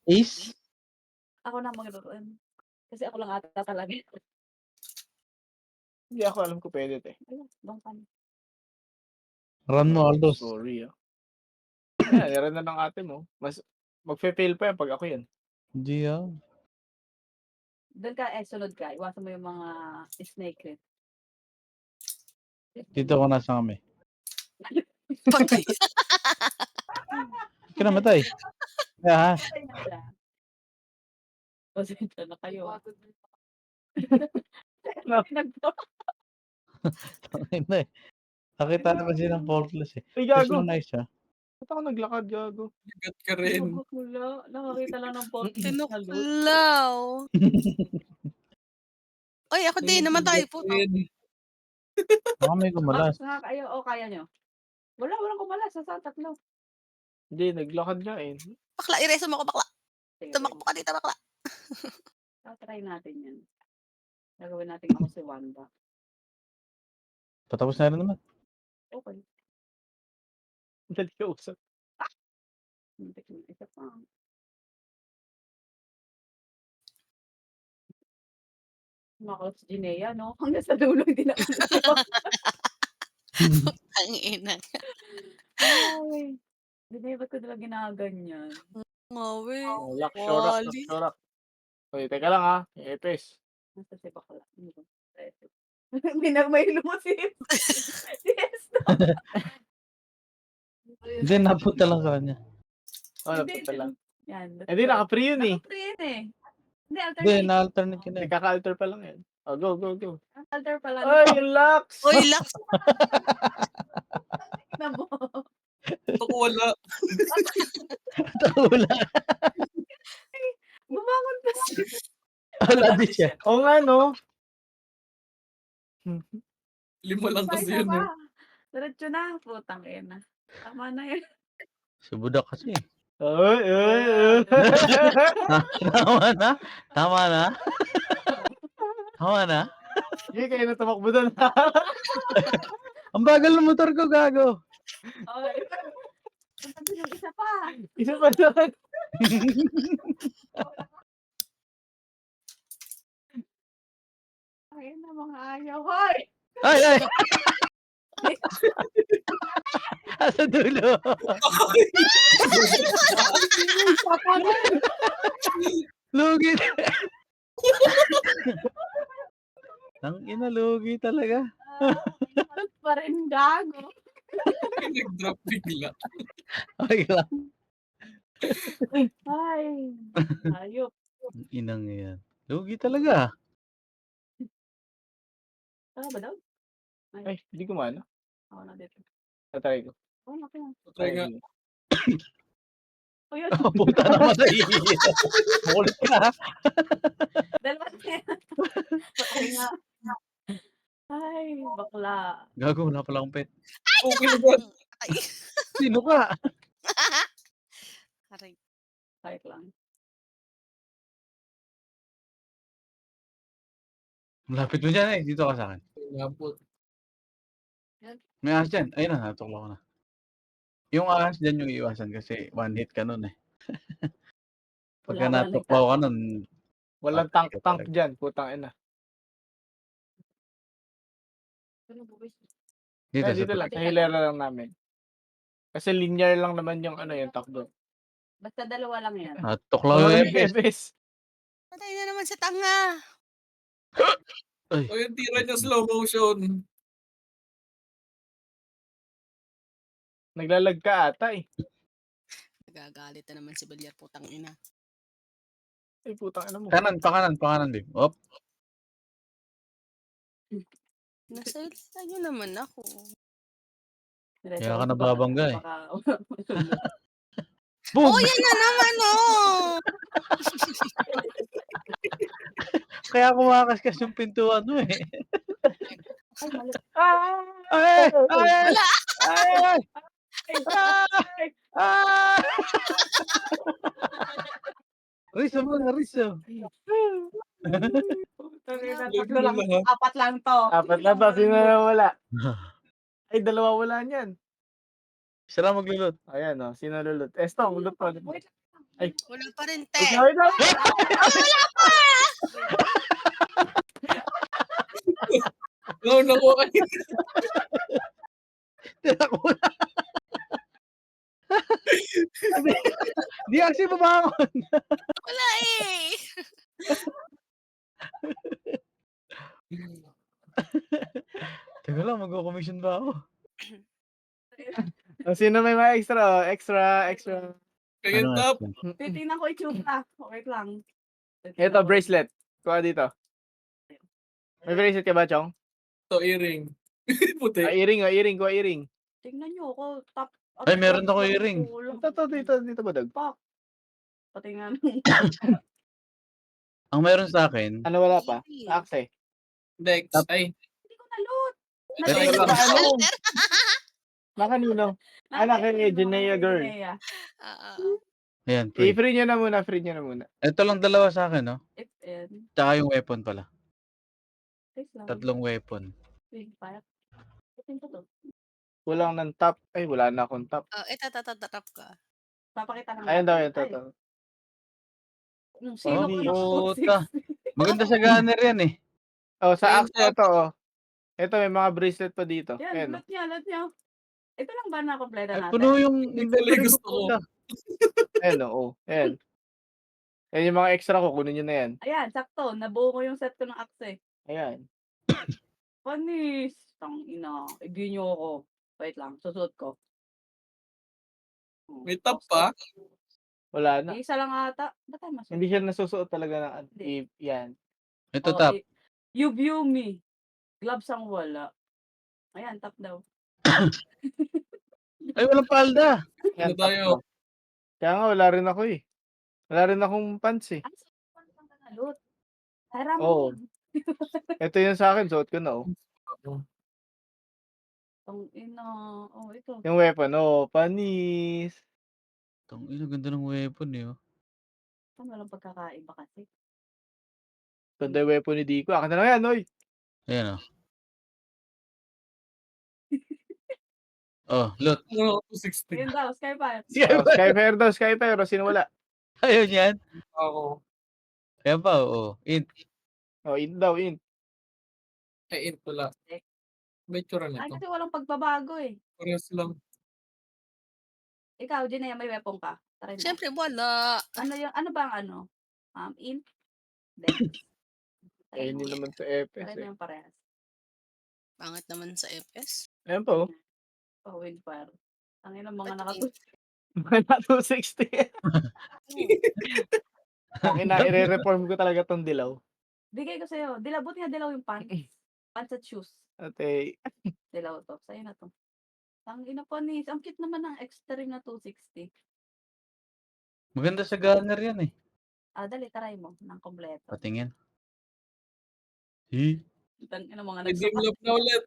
Ace? Ako na magluruan. Kasi ako lang ata talaga. Hindi ako alam ko pwede ito eh. Ayun, long pan. Run mo, Aldos. Sorry, ah. Yan, meron na ng ate mo. Mas magfe-fail pa yan pag ako yan. Hindi Doon ka, sunod ka. Iwasan mo yung mga snake. Dito ko nasa kami. Patay. Kinamatay. Yeah. Patay na siya. Pasensya na kayo. Tangin na eh. Nakita naman siya ng faultless eh. Ay, Gusto gago. nice siya. Ba't ako naglakad, gago? Bigat ka rin. Wala. Nakakita lang ng pot. Tinuklaw. Oy, ako din. Namatay. Puto. Baka may kumalas. Kaya nyo. Walang kumalas. Sa tatlo. Hindi, naglakad nga eh. Bakla, ireso mo ko bakla. Sige, Tumakbo ka dito bakla. try natin yan. Gagawin natin ako si Wanda. Patapos na rin naman. Okay. Dali ka usap. Isa pa. Makalas si Ginea, no? Hanggang sa dulo, hindi na Ang ina. Ay. Ginea, ba't ko nila ginaganyan? Ngawe. Oh, lock, shorak, Wali. shorak. Uy, teka lang ha. Epes. Nasa si bakla. May lumusip. Yes, no? Hindi, napunta lang sa kanya. Oh, napita lang. Yan. Hindi, naka-free yun eh. Naka-free yun eh. Hindi, Hindi, alternate. na-alternate ka na Hindi, eh. kaka-alter pa lang yan. Oh, go, go, go. Alter pala. Ay, yung locks! Oy, Lax. na mo. Ako wala. Wala. Bumangon pa siya. Wala din siya. Oo nga, no? 5 lang kasi Kaya yun ba? eh. Diretso na. Putang ina. Tama na yun. Si Budak kasi. Ay, ay, ay. Tama na? Tama na? Tama na? Sige, kayo na tumakbo doon. Ang bagal ng motor ko, gago. Okay. Sabi yung isa pa. Isa pa doon. Ayun na mga ayaw. Hoy! Ay, ay! Sa dulo. Lugi. Ang ina, lugi talaga. Pa rin gago. Nag-drop bigla. Okay lang. Ay. Ayop. Ang inang yan. Lugi talaga. Tama ba daw? Ay, hindi kumana. Ako na dito. Tatry ko. Oh, laki na. Try nga. Oh, yun. Oh, puta naman na iiyak. Makulit ka. Dalawa na yan. Patay nga. Ay, bakla. Gago, wala pala akong pet. Okay na ba? Ay. Sino ka? Aray. Kahit lang. Lapit mo dyan eh. Dito ka sa akin. Lapot. May ahas dyan. Ayun na, natuklaw ko na. Yung ahas dyan yung iwasan kasi one hit ka nun eh. Pagka Wala, natuklaw ka nun, Walang tank-tank dyan. Putang ina. dito, Ay, dito lang. Sa hilera lang namin. Kasi linear lang naman yung ano yung takbo. Basta dalawa lang yan. Natuklaw yung Epes. Epes. Patay na naman sa tanga. O yung tira niya slow motion. Naglalag ka ata eh. Nagagalit na naman si Balyar, putang ina. Ay, putang ina mo. Kanan, pakanan, Dave. Op. Nasa nyo naman ako. Kaya ka nababangga eh. Baka- Boom! Oh, yan na naman, oh! Kaya kumakaskas yung pintuan mo eh. Ay, mali. Ay! Ay! Wala. Ay! Ah! Riso mo na, Riso. Tatlo lang. Apat lang to. Apat na to. Sino na wala? Ay, dalawa wala niyan. Siya lang maglulot. Ayan o. Sino lulot? Esto, lulot pa. Wait. Wala pa rin, te. Wait lang. No, nakuha kayo. Tinakuha kasi bumangon. Wala eh. Teka lang, magko-commission ba ako? Sino may mga extra? Oh? Extra. Kaya Ano, top. Aspen? Titingnan ko itsura. Wait lang. Ito, bracelet. Kuha dito. May bracelet ka ba, Chong? To earring. Puti. Earring. Kuha earring. Tingnan nyo ako. Top. Ay, meron ako earring. Dito ba, Dog? Pak. Patingnan. Ang meron sa akin, Ano wala pa? Earring. Akse. Dex. Ay. Hindi ko na-load. Ito Ay, lang. baka ano? Alter. Nakanino? Anak ni Jinea girl. Jinea. ayan, free. I-free nyo na muna. Ito lang dalawa sa akin, no? FN. Tsaka yung weapon pala. Wait lang. 3 weapon. Wait, fire. Ito ko to. Kulang ng top. Ay, wala na akong top. Ito, tatap ka. Papakita lang. Ayun daw, natin. ito. Ay, to. Sino Oh, ko na puta. Maganda sa gunner yan eh. Oh, sa Ayun, Akse ito, oh. Ito, may mga bracelet pa dito. Yan, Ayan, oh. lot niya. Ito lang ba na kompleto Ay, natin? puno yung Ito lang gusto ko. puta. Ayan, oh. Ayan. Ayan yung mga extra ko. Kunin nyo na yan. Ayan, sakto. Nabuo ko yung set ko ng Axe. Ayan. Panis. Tang ina. Ibigay niyo ako. Wait lang, susuot ko. May top pa. Wala na. Isa lang ata. Ba't tayo masuot? Hindi siya nasusuot talaga ng Hindi. yan. Ito Oh, top. You view me. Gloves ang wala. Ayan, top daw. Ay, walang palda. Yan, Ano tayo? top. Kaya nga, wala rin ako eh. Wala rin akong pants eh. Ano sa pantalot? Tara Oo. mo. Ito yung sa akin, suot ko na oh. Tang ina. Oh, ito. Yung weapon, oh, panis. Tang ina, ganda ng weapon eh. Oh. Ano walang pagkakaiba kasi? Ganda yung weapon ni Dico. Akin na lang yan, oy. Ayan oh. Oh, loot. Ano, 260. Yun daw, Skyfire. Oh, Skyfire daw. Sino wala? Ayun yan. Ako. Ayan pa, oh. Int. Oh, in daw, in. Ay, int pala. May tsura Ay, nito. kasi walang pagbabago eh. Parehas lang. Ikaw, Jinea, may weapon ka. Tara na. Siyempre, wala. Ano ba ang ano? Int? Dex. Eh, hindi naman sa FS Try eh. mo yung parehas. Pangit naman sa FS. Ayan po. Oh, wildfire. Ang ina mga Ba't nakatulog. Mga 260. Ang ina, i-reform ko talaga tong dilaw. Bigay ko sa'yo. Buti nga dilaw yung pants. Pants at shoes. Ate, Dilaw to. Sa'yo na to. Ang ina pa ni. Ang cute naman ng extreme na 260. Maganda sa gunner yan eh. Dali, try mo. Nang kompleto. Patingin. Eh? Ang ina mga Redeem nagsukat. love na ulit.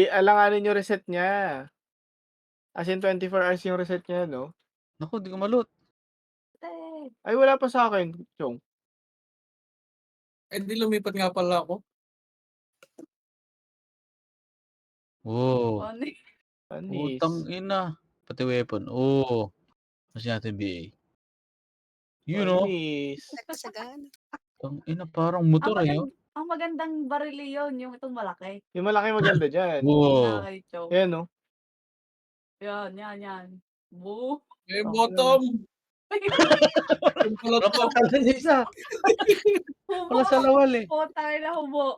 alanganin yung reset niya. As in 24 hours yung reset niya, no? Naku, di ko malot. Ay, wala pa sa akin, Chong. Eh, di lumipat nga pala ako. Oh. Panis. Panis. Utang ina. Pati weapon. Oh. Kasi natin BA. You know. Panis. Nagkasagan. Utang ina, parang motor eh. Oh. Ang magandang barili yun. Yung itong malaki. Yung malaki maganda dyan. Wow. Kay Chow. Ayan, no? Yan. Boo. Eh, bottom. Yung pala to. Napakala niya isa. Wala sa lawal eh. Tayo na hubo.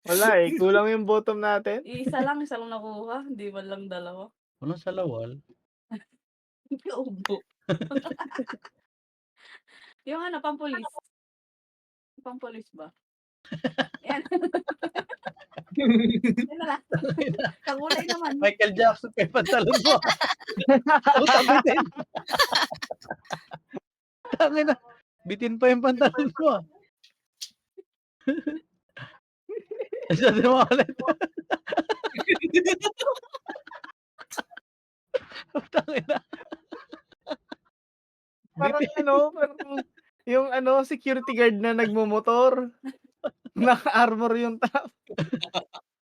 Wala eh. Kulang yung bottom natin. Isa lang nakuha. Hindi man lang dalawa. Wala sa lawal. Ubo. Yung ano, pampulis. Pampulis ba? Yan. Yan na lang. Kakulay naman. Michael Jackson kay pantalon mo. Utang bitin. Tangin na. Bitin pa yung pantalon mo. ah. Sabi mo ulit. Tangin na. Parang parang yung security guard na nagmumotor. Naka-armor yung top.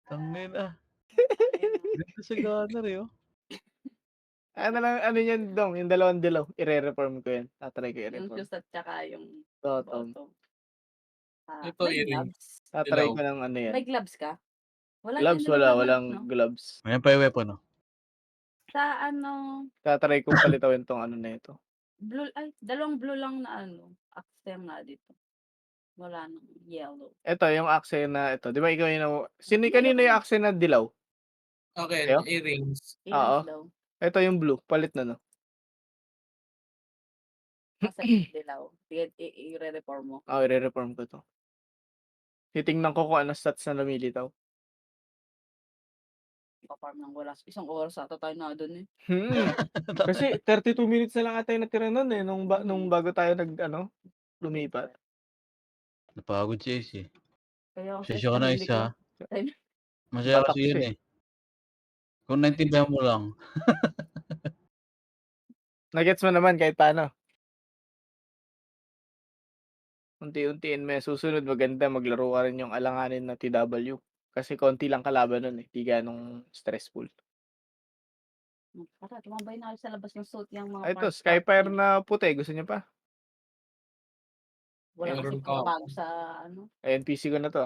Tangin na. Ganda sa gunner eh. Oh. Ano yan, Dong? Yung dalawang dilaw. I-reform ko yan. Tatry ko Yung i-reform. shoes at saka yung Bottom. bottom. Ito, May earring. gloves. Tatry Dilaw. ko ng ano yan. May gloves ka? Wala Gloves, yan, wala. gloves, Walang no? gloves. Ayan pa yung weapon. Oh. Sa ano, Tatry kong palitawin tong ano na ito. dalawang blue lang na ano, accent nga dito. Wala nang yellow. Ito, yung accent na ito. Di ba ikaw yung... Kanino yung accent na dilaw? Akin, Sa'yo? earrings. Oo. Earrings daw. Ito yung blue. Palit na, no? Kasi dilaw. Sige, i-re-reform mo. Oo, i-reform ko to. Titingnan ko kung ano stats na lumilitaw. Pa-farm ng wala. Isang oras ata tayo na doon eh. Kasi 32 minutes na lang ata yung natira nun eh. Nung bago tayo lumipat. Napagod si Ace eh. Kaya ako Pasensya ka na tahimik isa. lang. Tahimik. Masaya Batak kasi siya yun eh. eh. Kung naintindihan mo lang. Nagets mo naman kahit paano. Unti-untiin mo. Susunod maganda maglaro ka rin yung alanganin na TW. Kasi konti lang kalaban nun eh. Di ganong stressful. Tara, tumambay na kayo sa labas ng suit yung mga Ay, ito, parts Skyfire niyo. na puti. Gusto niyo pa? Wala kasi Meron ka. bago sa ano. Ayan, PC ko na to.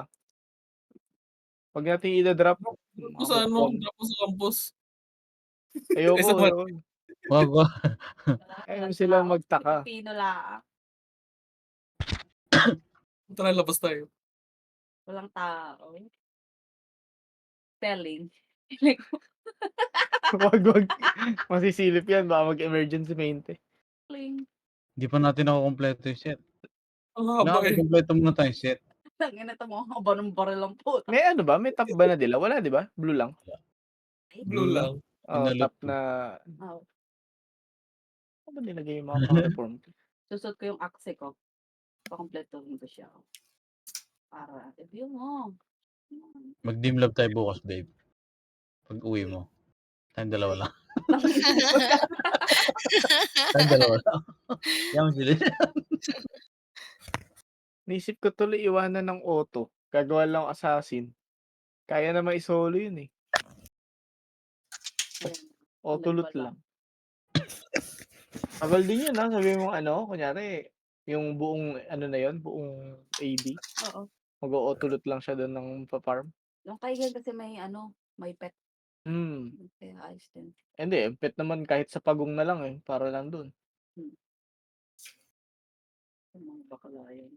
Pag natin i-drop, Kung saan mo, drop mo sa campus. ayoko. Isa ba? Wag wag. Ayaw silang magtaka. Pilipino lang. Tara, labas tayo. Walang tao. Spelling. Wag. Masisilip yan. Baka mag-emergency mainte. Spelling. Hindi pa natin nakukompleto yung set. Ang haba eh. Kompleto muna tayo set. Tangin na ito mga haba ng baril lang po. May ano ba? May top ba na dila? Wala, di ba? Blue lang. Blue lang. Oh, Pinalot top ko. na... Oh, Ano ba nilagay yung mga pang-reform? susot ko yung axe ko. Pakompletuhin ko siya. Para, review mo. Mag-dim lab tayo bukas, babe. Pag uwi mo. Tayong dalawa lang. Tayong dalawa lang. Yan sila. Naisip ko tuloy iwanan ng auto. Gagawa lang assassin. Kaya na maisolo yun eh. Auto loot lang. Tagal din yun ha. Sabi mo ano, kunyari, yung buong ano na yun, buong AD. Oo. Mag-auto loot lang siya doon ng pa-farm. Yung kaigan kasi may ano, may pet. Kaya ayos din. Hindi, pet naman kahit sa pagong na lang eh. Para lang doon. Yung mga bakala yun.